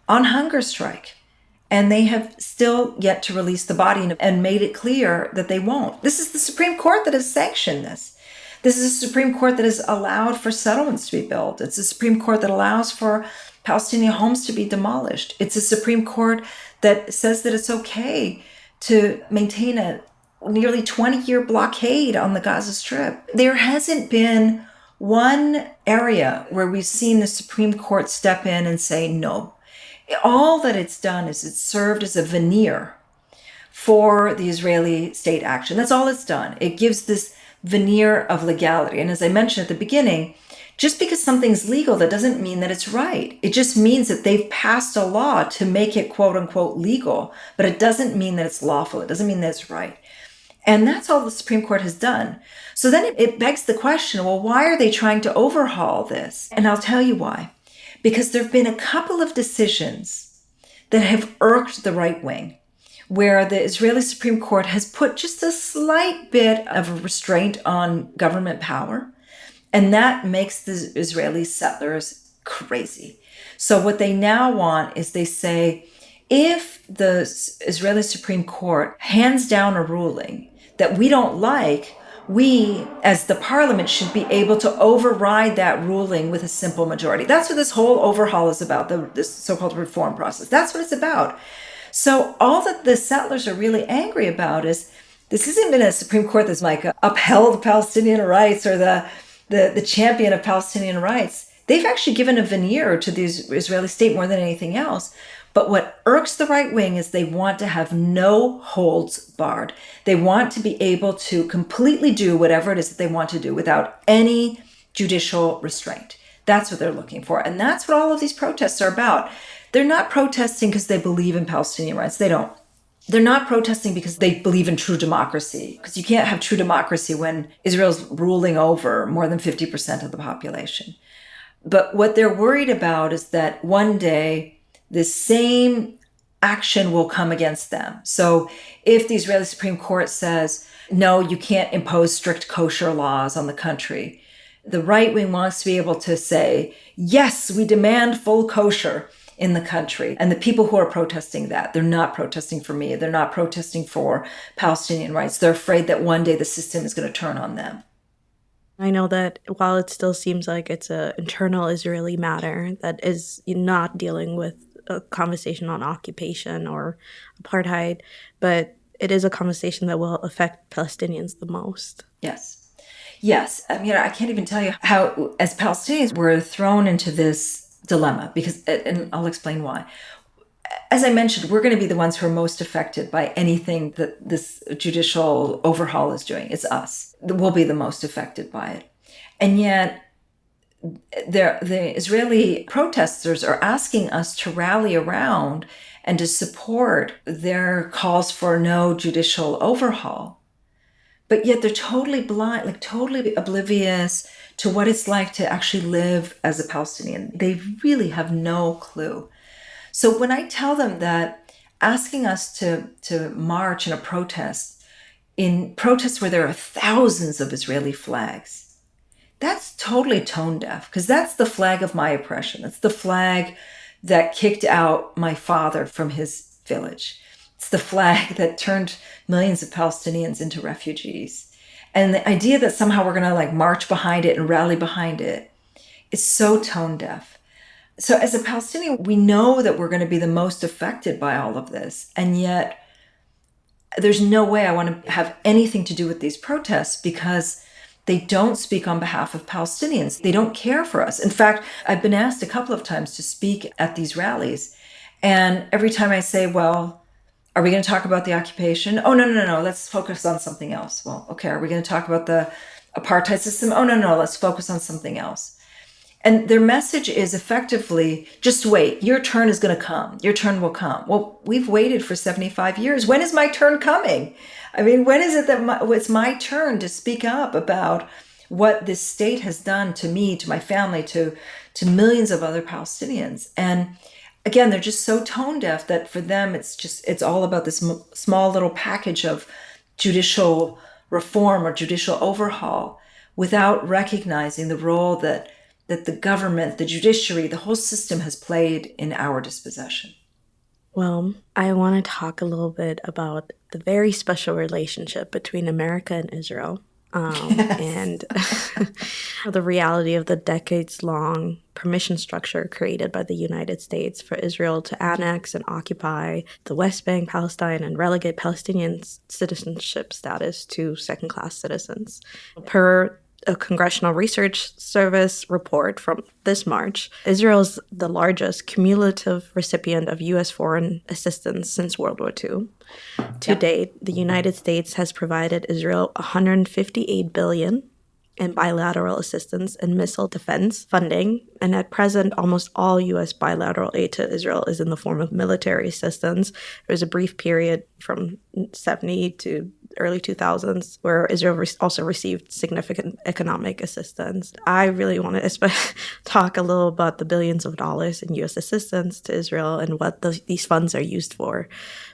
on hunger strike. And they have still yet to release the body and made it clear that they won't. This is the Supreme Court that has sanctioned this. This is a Supreme Court that has allowed for settlements to be built. It's a Supreme Court that allows for Palestinian homes to be demolished. It's a Supreme Court that says that it's okay to maintain a nearly 20-year blockade on the Gaza Strip. There hasn't been one area where we've seen the Supreme Court step in and say no. All that it's done is it's served as a veneer for the Israeli state action. That's all it's done. It gives this veneer of legality. And as I mentioned at the beginning, just because something's legal, that doesn't mean that it's right. It just means that they've passed a law to make it quote unquote legal, but it doesn't mean that it's lawful. It doesn't mean that it's right. And that's all the Supreme Court has done. So then it begs the question, well, why are they trying to overhaul this? And I'll tell you why. Because there have been a couple of decisions that have irked the right wing, where the Israeli Supreme Court has put just a slight bit of a restraint on government power, and that makes the Israeli settlers crazy. So what they now want is, they say, if the Israeli Supreme Court hands down a ruling that we don't like, we, as the parliament, should be able to override that ruling with a simple majority. That's what this whole overhaul is about, this so-called reform process. That's what it's about. So all that the settlers are really angry about is, this hasn't been a Supreme Court that's like upheld Palestinian rights or the champion of Palestinian rights. They've actually given a veneer to the Israeli state more than anything else. But what irks the right wing is they want to have no holds barred. They want to be able to completely do whatever it is that they want to do without any judicial restraint. That's what they're looking for. And that's what all of these protests are about. They're not protesting because they believe in Palestinian rights. They don't. They're not protesting because they believe in true democracy, because you can't have true democracy when Israel's ruling over more than 50% of the population. But what they're worried about is that one day the same action will come against them. So if the Israeli Supreme Court says, no, you can't impose strict kosher laws on the country, the right wing wants to be able to say, yes, we demand full kosher in the country. And the people who are protesting that, they're not protesting for me. They're not protesting for Palestinian rights. They're afraid that one day the system is going to turn on them. I know that while it still seems like it's an internal Israeli matter that is not dealing with a conversation on occupation or apartheid, but it is a conversation that will affect Palestinians the most. Yes. Yes. I mean, I can't even tell you how, as Palestinians, we're thrown into this dilemma because, and I'll explain why. As I mentioned, we're going to be the ones who are most affected by anything that this judicial overhaul is doing. It's us. We'll be the most affected by it. And yet, the Israeli protesters are asking us to rally around and to support their calls for no judicial overhaul. But yet they're totally blind, like totally oblivious to what it's like to actually live as a Palestinian. They really have no clue. So when I tell them that asking us to march in a protest, in protests where there are thousands of Israeli flags, that's totally tone deaf, because that's the flag of my oppression. It's the flag that kicked out my father from his village. It's the flag that turned millions of Palestinians into refugees. And the idea that somehow we're going to like march behind it and rally behind it is so tone deaf. So as a Palestinian, we know that we're going to be the most affected by all of this. And yet there's no way I want to have anything to do with these protests because they don't speak on behalf of Palestinians. They don't care for us. In fact, I've been asked a couple of times to speak at these rallies. And every time I say, well, are we going to talk about the occupation? Oh, no. Let's focus on something else. Well, okay. Are we going to talk about the apartheid system? Oh, no. Let's focus on something else. And their message is effectively, just wait. Your turn is going to come. Your turn will come. Well, we've waited for 75 years. When is my turn coming? I mean, when is it that it's my turn to speak up about what this state has done to me, to my family, to millions of other Palestinians? And again, they're just so tone deaf that for them, it's all about this small little package of judicial reform or judicial overhaul without recognizing the role that the government, the judiciary, the whole system has played in our dispossession. Well, I want to talk a little bit about the very special relationship between America and Israel, and the reality of the decades-long permission structure created by the United States for Israel to annex and occupy the West Bank, Palestine, and relegate Palestinian citizenship status to second-class citizens. Per a Congressional Research Service report from this March, Israel is the largest cumulative recipient of U.S. foreign assistance since World War II. To date, the United States has provided Israel $158 billion in bilateral assistance and missile defense funding, and at present, almost all U.S. bilateral aid to Israel is in the form of military assistance. There was a brief period from 70 to early 2000s where Israel also received significant economic assistance. I really want to talk a little about the billions of dollars in U.S. assistance to Israel and what these funds are used for,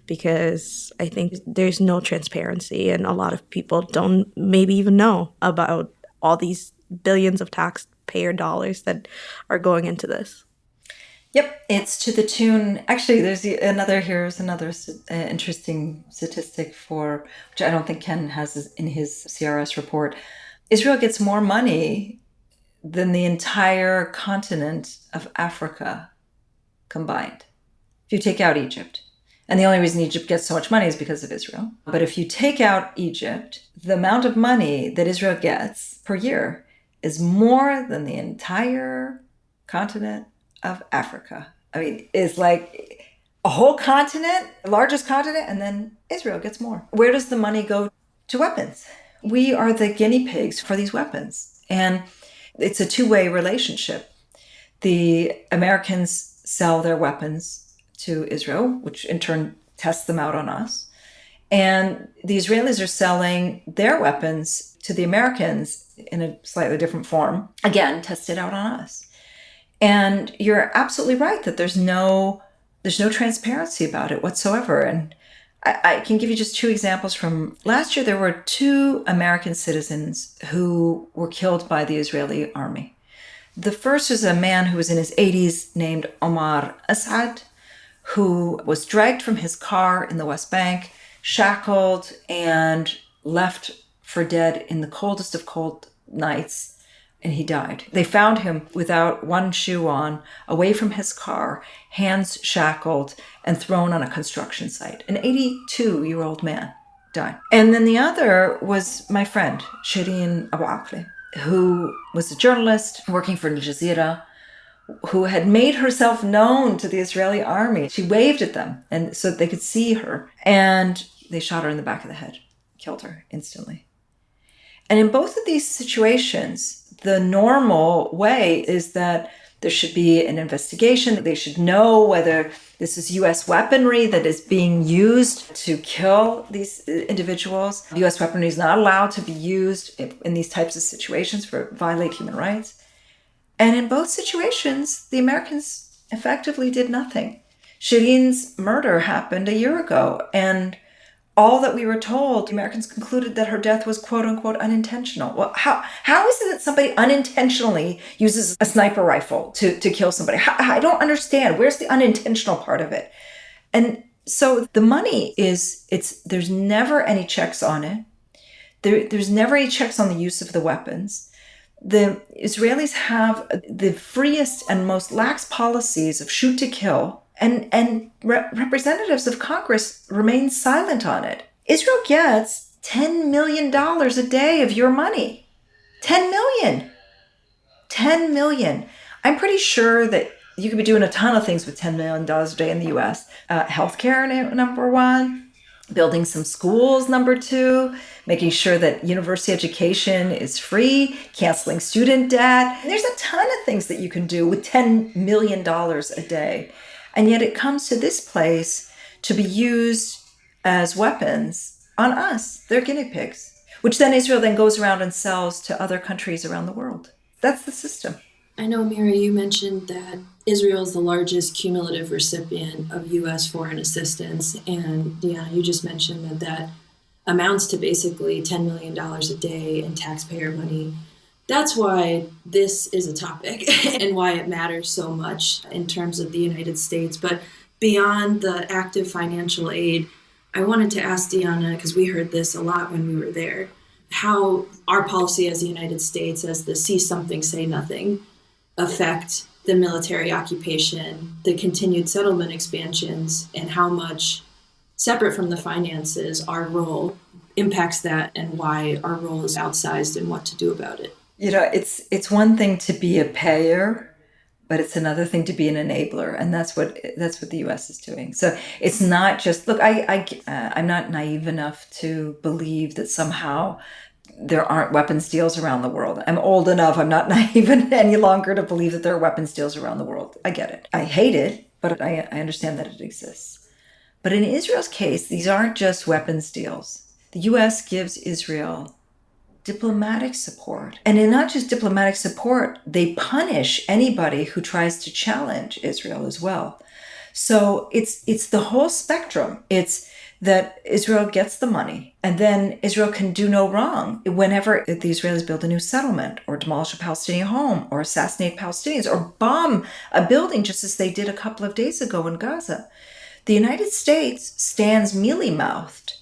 because I think there's no transparency and a lot of people don't maybe even know about all these billions of taxpayer dollars that are going into this. Yep, it's to the tune. Actually, here's another interesting statistic which I don't think Ken has in his CRS report. Israel gets more money than the entire continent of Africa combined, if you take out Egypt. And the only reason Egypt gets so much money is because of Israel. But if you take out Egypt, the amount of money that Israel gets per year is more than the entire continent of Africa. I mean, it's like a whole continent, the largest continent, and then Israel gets more. Where does the money go? To weapons. We are the guinea pigs for these weapons. And it's a two-way relationship. The Americans sell their weapons to Israel, which in turn tests them out on us. And the Israelis are selling their weapons to the Americans in a slightly different form, again, tested out on us. And you're absolutely right that there's no transparency about it whatsoever. And I can give you just two examples from last year. There were 2 American citizens who were killed by the Israeli army. The first was a man who was in his 80s named Omar Assad, who was dragged from his car in the West Bank, shackled, and left for dead in the coldest of cold nights, and he died. They found him without one shoe on, away from his car, hands shackled, and thrown on a construction site. An 82-year-old man died. And then the other was my friend, Shireen Abu Akleh, who was a journalist working for Al Jazeera, who had made herself known to the Israeli army. She waved at them and so that they could see her. And they shot her in the back of the head, killed her instantly. And in both of these situations, the normal way is that there should be an investigation, that they should know whether this is U.S. weaponry that is being used to kill these individuals. U.S. weaponry is not allowed to be used in these types of situations for violate human rights. And in both situations, the Americans effectively did nothing. Shireen's murder happened a year ago, and all that we were told, the Americans concluded that her death was quote unquote unintentional. Well, how is it that somebody unintentionally uses a sniper rifle to kill somebody? I don't understand. Where's the unintentional part of it? And so the money there's never any checks on it. There's never any checks on the use of the weapons. The Israelis have the freest and most lax policies of shoot to kill, and representatives of Congress remain silent on it. Israel gets $10 million a day of your money. 10 million. 10 million. I'm pretty sure that you could be doing a ton of things with $10 million a day in the U.S. Healthcare, number one. Building some schools, number two. Making sure that university education is free. Canceling student debt. And there's a ton of things that you can do with $10 million a day. And yet it comes to this place to be used as weapons on us. They're guinea pigs, which then Israel then goes around and sells to other countries around the world. That's the system. I know, Amira, you mentioned that Israel is the largest cumulative recipient of U.S. foreign assistance. And Diana, you just mentioned that that amounts to basically $10 million a day in taxpayer money. That's why this is a topic and why it matters so much in terms of the United States. But beyond the active financial aid, I wanted to ask Diana, because we heard this a lot when we were there, how our policy as the United States, as the see something, say nothing, affect the military occupation, the continued settlement expansions, and how much, separate from the finances, our role impacts that and why our role is outsized and what to do about it. It's one thing to be a payer, but it's another thing to be an enabler, and that's what the U.S. is doing. So it's not just I'm not naive enough to believe that somehow there aren't weapons deals around the world. I'm old enough. I'm not naive any longer to believe that there are weapons deals around the world. I get it. I hate it, but I understand that it exists. But in Israel's case, these aren't just weapons deals. The U.S. gives Israel diplomatic support. And in not just diplomatic support, they punish anybody who tries to challenge Israel as well. So it's the whole spectrum. It's that Israel gets the money, and then Israel can do no wrong whenever the Israelis build a new settlement or demolish a Palestinian home or assassinate Palestinians or bomb a building, just as they did a couple of days ago in Gaza. The United States stands mealy-mouthed,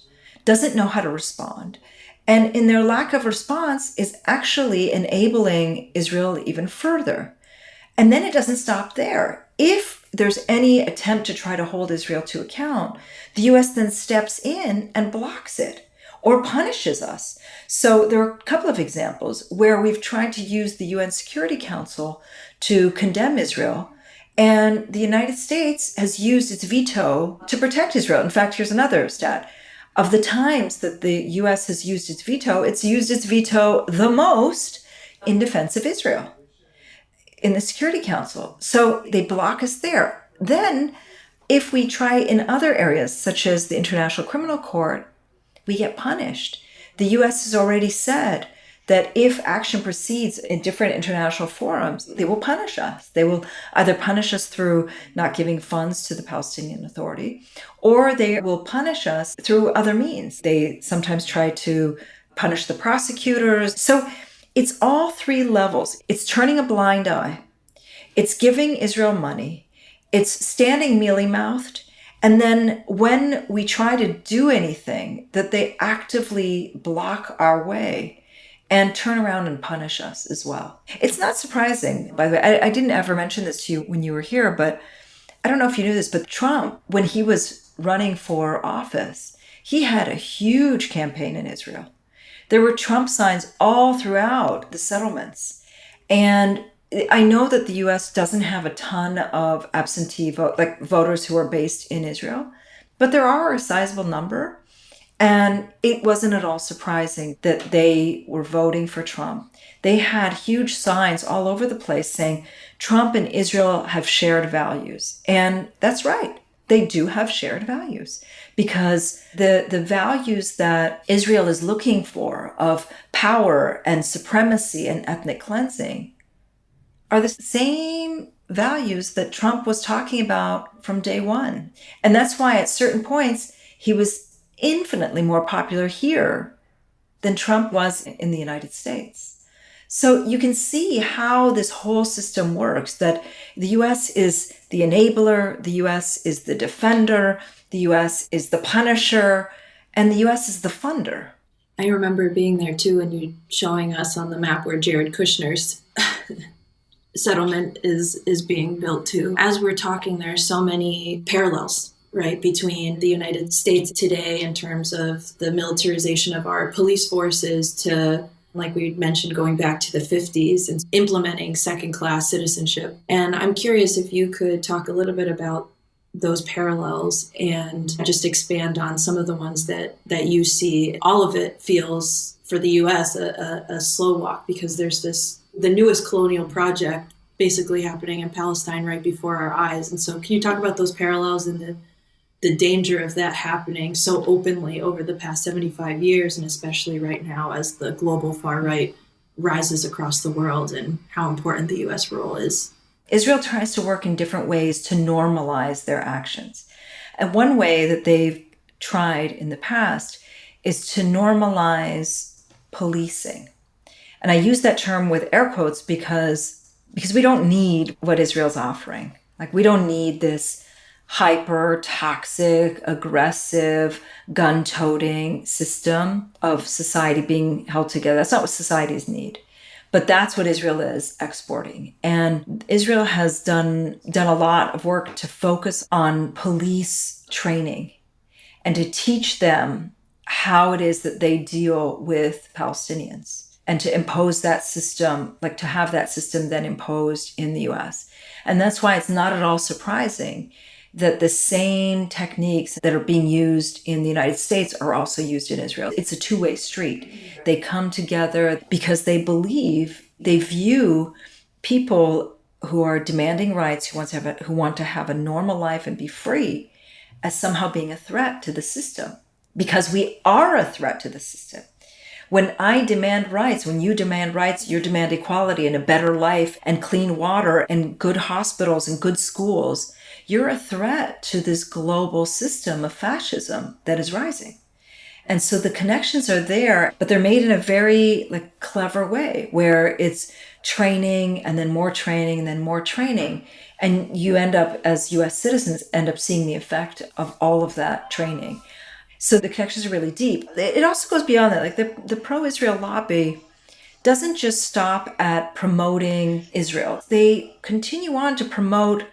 doesn't know how to respond, and in their lack of response is actually enabling Israel even further. And then it doesn't stop there. If there's any attempt to try to hold Israel to account, the U.S. then steps in and blocks it or punishes us. So there are a couple of examples where we've tried to use the UN Security Council to condemn Israel, and the United States has used its veto to protect Israel. In fact, here's another stat. Of the times that the U.S. has used its veto, it's used its veto the most in defense of Israel in the Security Council. So they block us there. Then, if we try in other areas, such as the International Criminal Court, we get punished. The U.S. has already said that if action proceeds in different international forums, they will punish us. They will either punish us through not giving funds to the Palestinian Authority, or they will punish us through other means. They sometimes try to punish the prosecutors. So it's all three levels. It's turning a blind eye. It's giving Israel money. It's standing mealy-mouthed. And then when we try to do anything, that they actively block our way and turn around and punish us as well. It's not surprising, by the way. I didn't ever mention this to you when you were here, but I don't know if you knew this, but Trump, when he was running for office, he had a huge campaign in Israel. There were Trump signs all throughout the settlements. And I know that the U.S. doesn't have a ton of absentee voters who are based in Israel, but there are a sizable number. And it wasn't at all surprising that they were voting for Trump. They had huge signs all over the place saying, Trump and Israel have shared values. And that's right. They do have shared values, because the values that Israel is looking for of power and supremacy and ethnic cleansing are the same values that Trump was talking about from day one. And that's why at certain points he was infinitely more popular here than Trump was in the United States. So you can see how this whole system works, that the U.S. is the enabler, the U.S. is the defender, the U.S. is the punisher, and the U.S. is the funder. I remember being there too, and you showing us on the map where Jared Kushner's settlement is being built to. As we're talking, there are so many parallels right, between the United States today in terms of the militarization of our police forces to, like we mentioned, going back to the 50s and implementing second-class citizenship. And I'm curious if you could talk a little bit about those parallels and just expand on some of the ones that you see. All of it feels, for the U.S., a slow walk, because there's the newest colonial project basically happening in Palestine right before our eyes. And so can you talk about those parallels and the danger of that happening so openly over the past 75 years, and especially right now as the global far right rises across the world, and how important the U.S. role is? Israel tries to work in different ways to normalize their actions. And one way that they've tried in the past is to normalize policing. And I use that term with air quotes because we don't need what Israel's offering. Like, we don't need this hyper toxic, aggressive, gun-toting system of society being held together. That's not what societies need. But that's what Israel is exporting. And Israel has done a lot of work to focus on police training and to teach them how it is that they deal with Palestinians, and to impose that system, like to have that system then imposed in the US. And that's why it's not at all surprising that the same techniques that are being used in the United States are also used in Israel. It's a two-way street. They come together because they view people who are demanding rights, who want to have a normal life and be free, as somehow being a threat to the system, because we are a threat to the system. When I demand rights, when you demand rights, you demand equality and a better life and clean water and good hospitals and good schools, you're a threat to this global system of fascism that is rising. And so the connections are there, but they're made in a very clever way, where it's training and then more training and then more training. And you end up, as US citizens, seeing the effect of all of that training. So the connections are really deep. It also goes beyond that. Like the pro-Israel lobby doesn't just stop at promoting Israel. They continue on to promote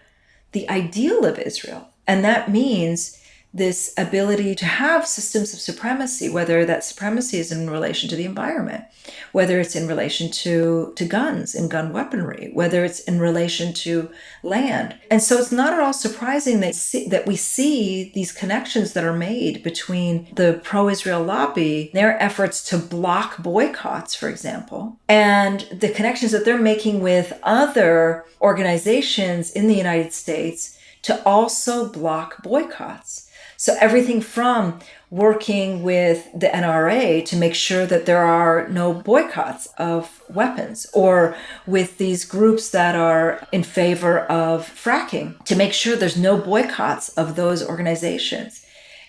the ideal of Israel. And that means this ability to have systems of supremacy, whether that supremacy is in relation to the environment, whether it's in relation to guns and gun weaponry, whether it's in relation to land. And so it's not at all surprising that we see these connections that are made between the pro-Israel lobby, their efforts to block boycotts, for example, and the connections that they're making with other organizations in the United States to also block boycotts. So everything from working with the NRA to make sure that there are no boycotts of weapons, or with these groups that are in favor of fracking to make sure there's no boycotts of those organizations.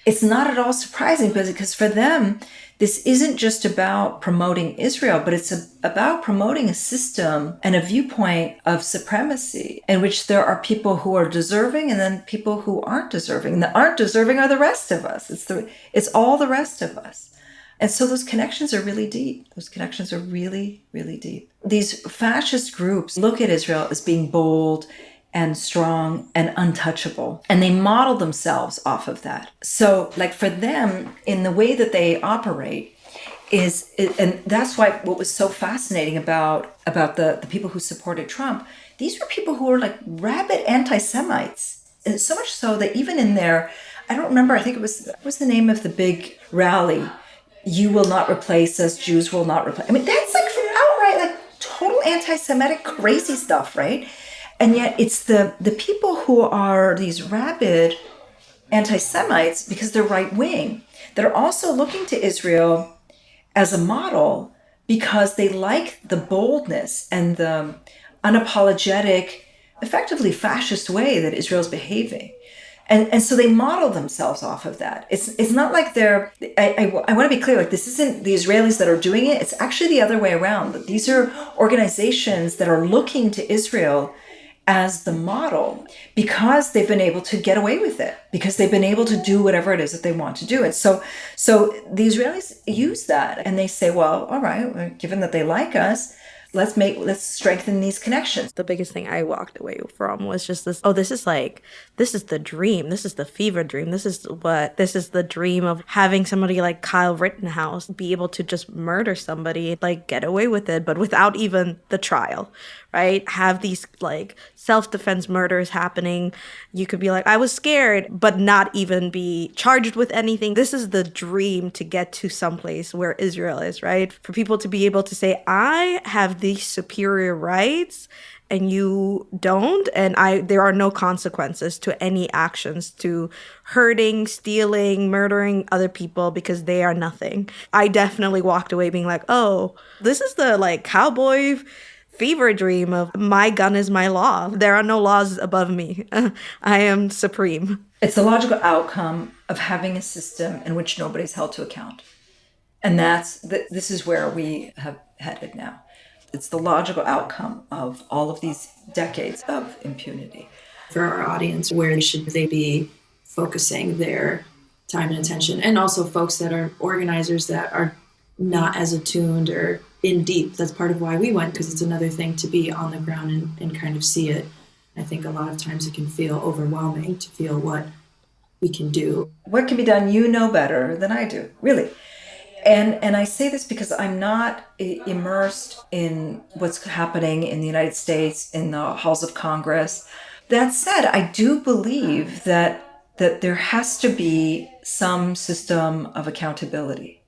It's not at all surprising because for them, this isn't just about promoting Israel, but it's about promoting a system and a viewpoint of supremacy in which there are people who are deserving and then people who aren't deserving. And the aren't deserving are the rest of us. It's all the rest of us. And so those connections are really deep. Those connections are really, really deep. These fascist groups look at Israel as being bold and strong and untouchable. And they model themselves off of that. So for them, in the way that they operate, and that's why what was so fascinating about the people who supported Trump, these were people who were rabid anti-Semites. And so much so that even in their, I don't remember, I think what was the name of the big rally? You will not replace us, Jews will not replace. I mean, that's outright total anti-Semitic crazy stuff, right? And yet it's the people who are these rabid anti-Semites, because they're right-wing, that are also looking to Israel as a model because they like the boldness and the unapologetic, effectively fascist way that Israel's behaving. And so they model themselves off of that. It's not like they're, I want to be clear, this isn't the Israelis that are doing it. It's actually the other way around. That these are organizations that are looking to Israel as the model because they've been able to get away with it, because they've been able to do whatever it is that they want to do. And so the Israelis use that and they say, well, all right, given that they like us, Let's strengthen these connections. The biggest thing I walked away from was just this, oh, this is the dream. This is the fever dream. This is the dream of having somebody like Kyle Rittenhouse be able to just murder somebody, like get away with it, but without even the trial, right? Have these like self-defense murders happening. You could be like, I was scared, but not even be charged with anything. This is the dream to get to someplace where Israel is, right? For people to be able to say, I have these superior rights and you don't, and there are no consequences to any actions, to hurting, stealing, murdering other people because they are nothing. I definitely walked away being like, oh, this is the like cowboy fever dream of my gun is my law. There are no laws above me. I am supreme. It's the logical outcome of having a system in which nobody's held to account. And this is where we have headed now. It's the logical outcome of all of these decades of impunity. For our audience, where should they be focusing their time and attention? And also folks that are organizers that are not as attuned or in deep. That's part of why we went, because it's another thing to be on the ground and kind of see it. I think a lot of times it can feel overwhelming to feel what we can do. What can be done, you know better than I do, really. And I say this because I'm not immersed in what's happening in the United States, in the halls of Congress. That said, I do believe that there has to be some system of accountability.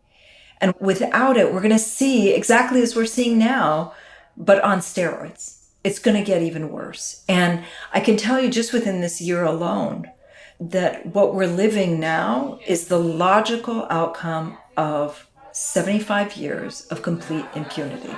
And without it, we're going to see exactly as we're seeing now, but on steroids. It's going to get even worse. And I can tell you just within this year alone that what we're living now is the logical outcome of 75 years of complete impunity.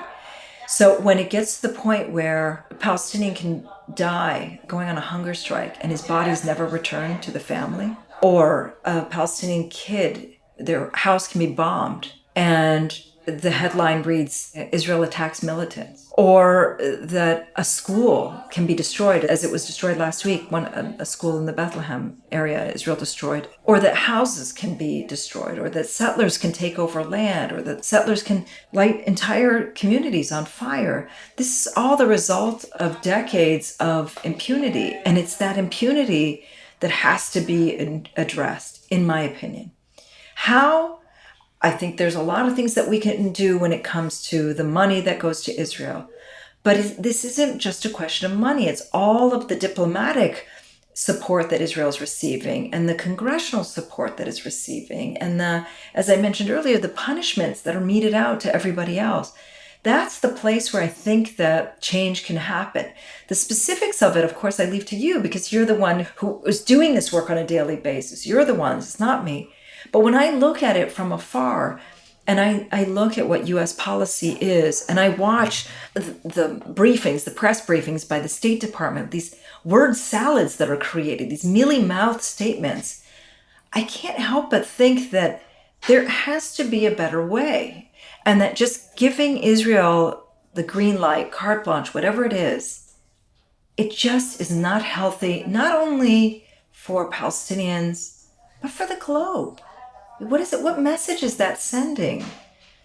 So when it gets to the point where a Palestinian can die going on a hunger strike and his body is never returned to the family, or a Palestinian kid, their house can be bombed and the headline reads, Israel attacks militants, or that a school can be destroyed as it was destroyed last week, a school in the Bethlehem area, Israel destroyed, or that houses can be destroyed, or that settlers can take over land, or that settlers can light entire communities on fire. This is all the result of decades of impunity, and it's that impunity that has to be addressed, in my opinion. How? I think there's a lot of things that we can do when it comes to the money that goes to Israel. But this isn't just a question of money. It's all of the diplomatic support that Israel is receiving and the congressional support that it's receiving. And as I mentioned earlier, the punishments that are meted out to everybody else. That's the place where I think that change can happen. The specifics of it, of course, I leave to you because you're the one who is doing this work on a daily basis. You're the ones, it's not me. But when I look at it from afar, and I look at what U.S. policy is, and I watch the briefings, the press briefings by the State Department, these word salads that are created, these mealy-mouthed statements, I can't help but think that there has to be a better way, and that just giving Israel the green light, carte blanche, whatever it is, it just is not healthy, not only for Palestinians, but for the globe. What is it? What message is that sending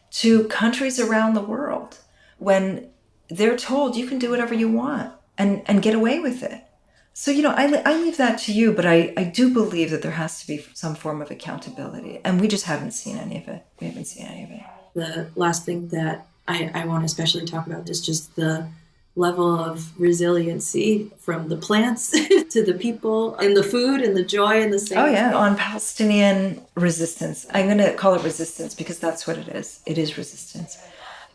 to countries around the world when they're told you can do whatever you want and get away with it? So, I leave that to you, but I do believe that there has to be some form of accountability, and we just haven't seen any of it. We haven't seen any of it. The last thing that I want to especially talk about is just the level of resiliency from the plants to the people and the food and the joy and the same. Oh yeah, on Palestinian resistance. I'm going to call it resistance because that's what it is. It is resistance.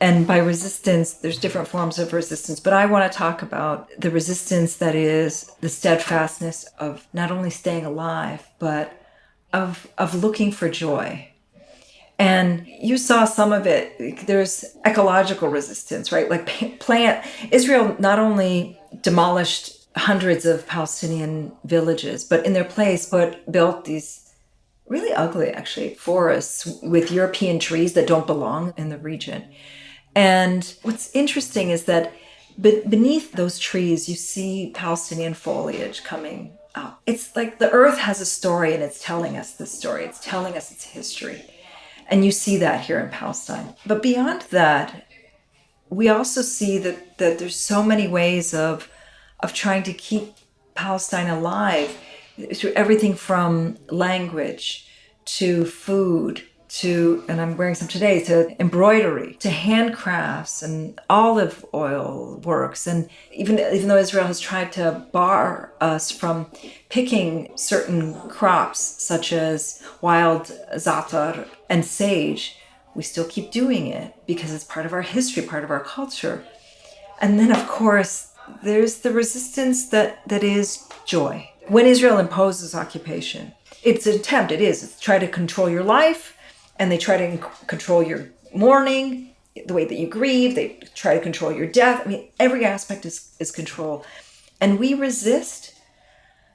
And by resistance, there's different forms of resistance, but I want to talk about the resistance that is the steadfastness of not only staying alive, but of looking for joy. And you saw some of it. There's ecological resistance, right? Like Israel not only demolished hundreds of Palestinian villages, but in their place, built these really ugly, actually, forests with European trees that don't belong in the region. And what's interesting is that beneath those trees, you see Palestinian foliage coming up. It's like the earth has a story and it's telling us this story. It's telling us its history. And you see that here in Palestine. But beyond that, we also see that there's so many ways of trying to keep Palestine alive through everything from language to food to, and I'm wearing some today, to embroidery, to handcrafts and olive oil works. And even though Israel has tried to bar us from picking certain crops, such as wild za'atar and sage, we still keep doing it because it's part of our history, part of our culture. And then, of course, there's the resistance that is joy. When Israel imposes occupation, it's an attempt, it's to try to control your life, and they try to control your mourning, the way that you grieve, they try to control your death. I mean, every aspect is control. And we resist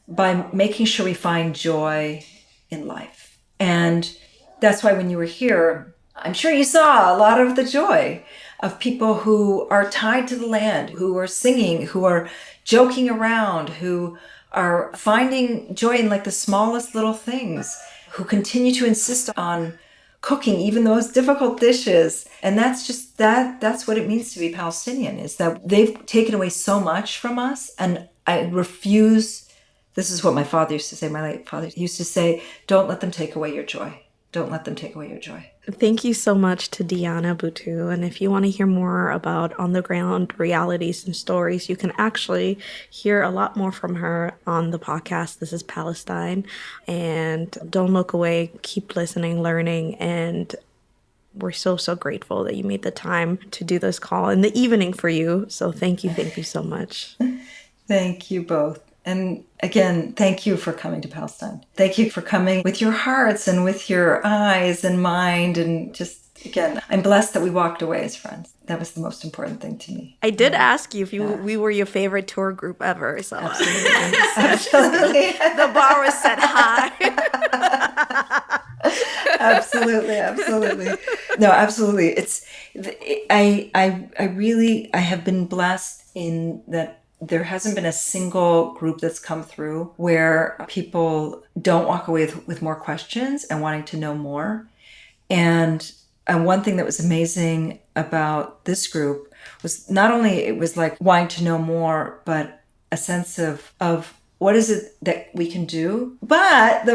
by making sure we find joy in life. And that's why when you were here, I'm sure you saw a lot of the joy of people who are tied to the land, who are singing, who are joking around, who are finding joy in like the smallest little things, who continue to insist on cooking even the most difficult dishes. And that's what it means to be Palestinian, is that they've taken away so much from us. And I refuse, this is what my father used to say, my late father used to say, don't let them take away your joy. Don't let them take away your joy. Thank you so much to Diana Buttu. And if you want to hear more about on-the-ground realities and stories, you can actually hear a lot more from her on the podcast, This is Palestine. And don't look away. Keep listening, learning. And we're so grateful that you made the time to do this call in the evening for you. So thank you so much. Thank you both. And again, thank you for coming to Palestine. Thank you for coming with your hearts and with your eyes and mind. And just, again, I'm blessed that we walked away as friends. That was the most important thing to me. I did ask you if we were your favorite tour group ever. So Absolutely. Absolutely. The bar was set high. Absolutely. No, absolutely. I have been blessed in that there hasn't been a single group that's come through where people don't walk away with more questions and wanting to know more. And one thing that was amazing about this group was not only it was like wanting to know more, but a sense of what is it that we can do? But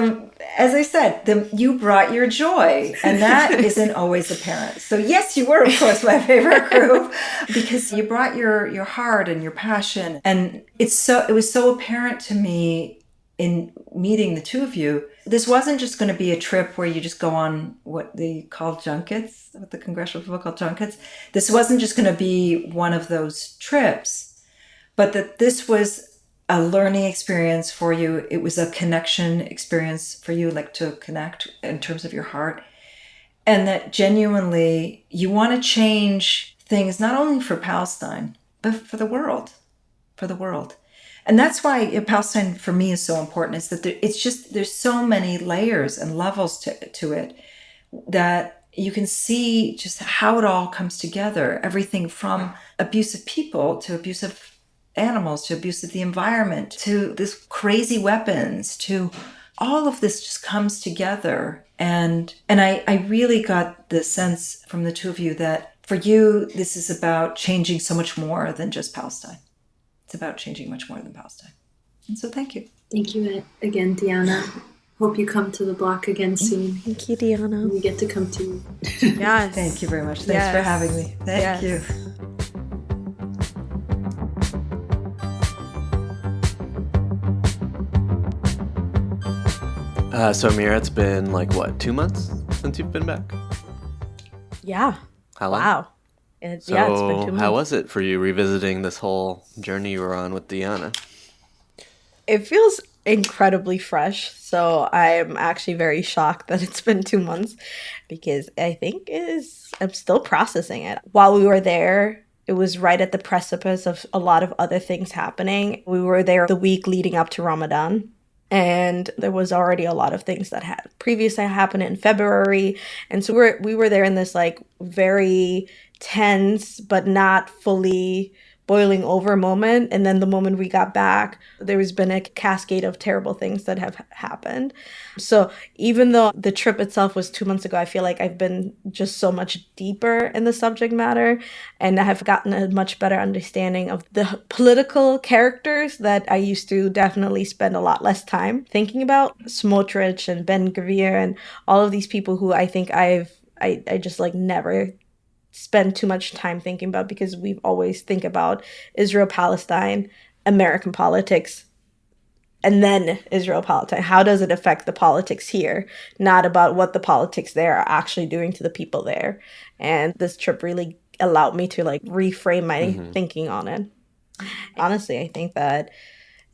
as I said, you brought your joy, and that isn't always apparent. So yes, you were, of course, my favorite group because you brought your heart and your passion, and it was so apparent to me in meeting the two of you. This wasn't just going to be a trip where you just go on what they call junkets, what the congressional people call junkets. This wasn't just going to be one of those trips, but that this was a learning experience for you. It was a connection experience for you, like to connect in terms of your heart. And that genuinely you want to change things, not only for Palestine, but for the world, And that's why Palestine for me is so important, is that there's so many layers and levels to it that you can see just how it all comes together. Everything from abuse of people to abuse of animals, to abuse of the environment, to this crazy weapons, to all of this just comes together. And I really got the sense from the two of you that for you, this is about changing so much more than just Palestine. It's about changing much more than Palestine. And so thank you. Thank you again, Diana. Hope you come to the Bloc again soon. Thank you, Diana. We get to come to you. Yes. Thank you very much. Thanks for having me. Thank you. So Amira, it's been like what, 2 months since you've been back? Yeah. How long? Wow. It's been 2 months. How was it for you revisiting this whole journey you were on with Diana? It feels incredibly fresh. So I'm actually very shocked that it's been 2 months because I think I'm still processing it. While we were there, it was right at the precipice of a lot of other things happening. We were there the week leading up to Ramadan. And there was already a lot of things that had previously happened in February. And so we were there in this like very tense, but not fully boiling over moment. And then the moment we got back, there's been a cascade of terrible things that have happened. So even though the trip itself was 2 months ago, I feel like I've been just so much deeper in the subject matter, and I have gotten a much better understanding of the political characters that I used to definitely spend a lot less time thinking about. Smotrich and Ben Gvir and all of these people who I think I just like never spend too much time thinking about, because we've always think about Israel-Palestine, American politics, and then Israel-Palestine. How does it affect the politics here? Not about what the politics there are actually doing to the people there. And this trip really allowed me to like reframe my thinking on it. Honestly, I think that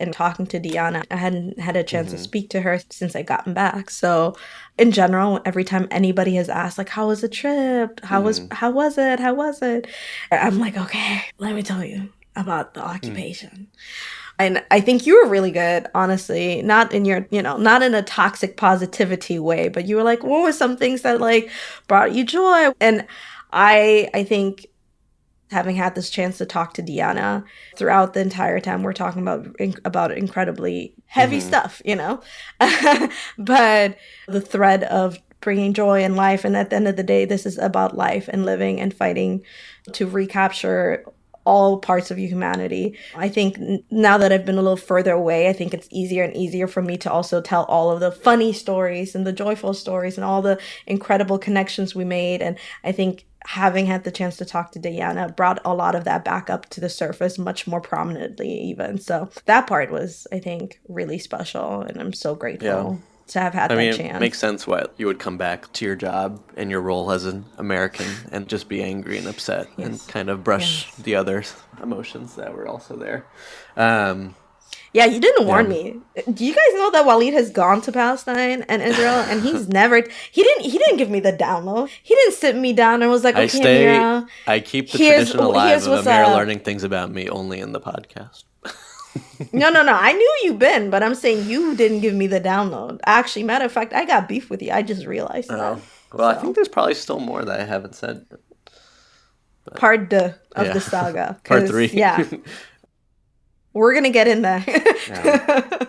in talking to Diana, I hadn't had a chance to speak to her since I gotten back. So in general, every time anybody has asked, like, how was the trip? How was it? I'm like, okay, let me tell you about the occupation. And I think you were really good, honestly, not in your, not in a toxic positivity way, but you were like, what were some things that like brought you joy? And I think having had this chance to talk to Diana throughout the entire time, we're talking about incredibly heavy stuff, but the thread of bringing joy in life. And at the end of the day, this is about life and living and fighting to recapture all parts of humanity. I think now that I've been a little further away, I think it's easier and easier for me to also tell all of the funny stories and the joyful stories and all the incredible connections we made. And I think having had the chance to talk to Diana brought a lot of that back up to the surface much more prominently even. So that part was, I think, really special. And I'm so grateful to have had that chance. It makes sense why you would come back to your job and your role as an American and just be angry and upset and kind of brush the other emotions that were also there. Yeah, you didn't warn me. Do you guys know that Walid has gone to Palestine and Israel, and he's never he didn't give me the download. He didn't sit me down and was like, okay, Amira, I keep the tradition alive of Amira learning things about me only in the podcast. No. I knew you've been, but I'm saying you didn't give me the download. Actually, matter of fact, I got beef with you. I just realized that. Well, I think there's probably still more that I haven't said. But... Part 2 of the saga. Part 3. Yeah. We're going to get in there. There's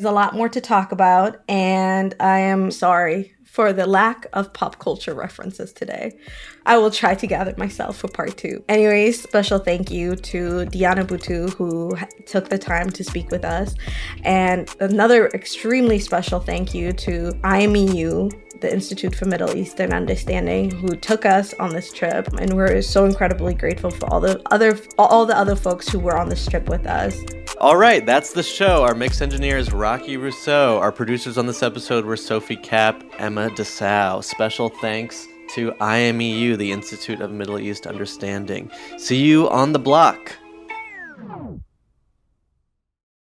a lot more to talk about, and I am sorry for the lack of pop culture references today. I will try to gather myself for part 2. Anyways, special thank you to Diana Buttu, who took the time to speak with us. And another extremely special thank you to IMEU, the Institute for Middle Eastern Understanding, who took us on this trip. And we're so incredibly grateful for all the other folks who were on this trip with us. All right, that's the show. Our mix engineer is Rocky Rousseau. Our producers on this episode were Sophie Kapp, Emma Dessau. Special thanks to IMEU, the Institute of Middle East Understanding. See you on the block.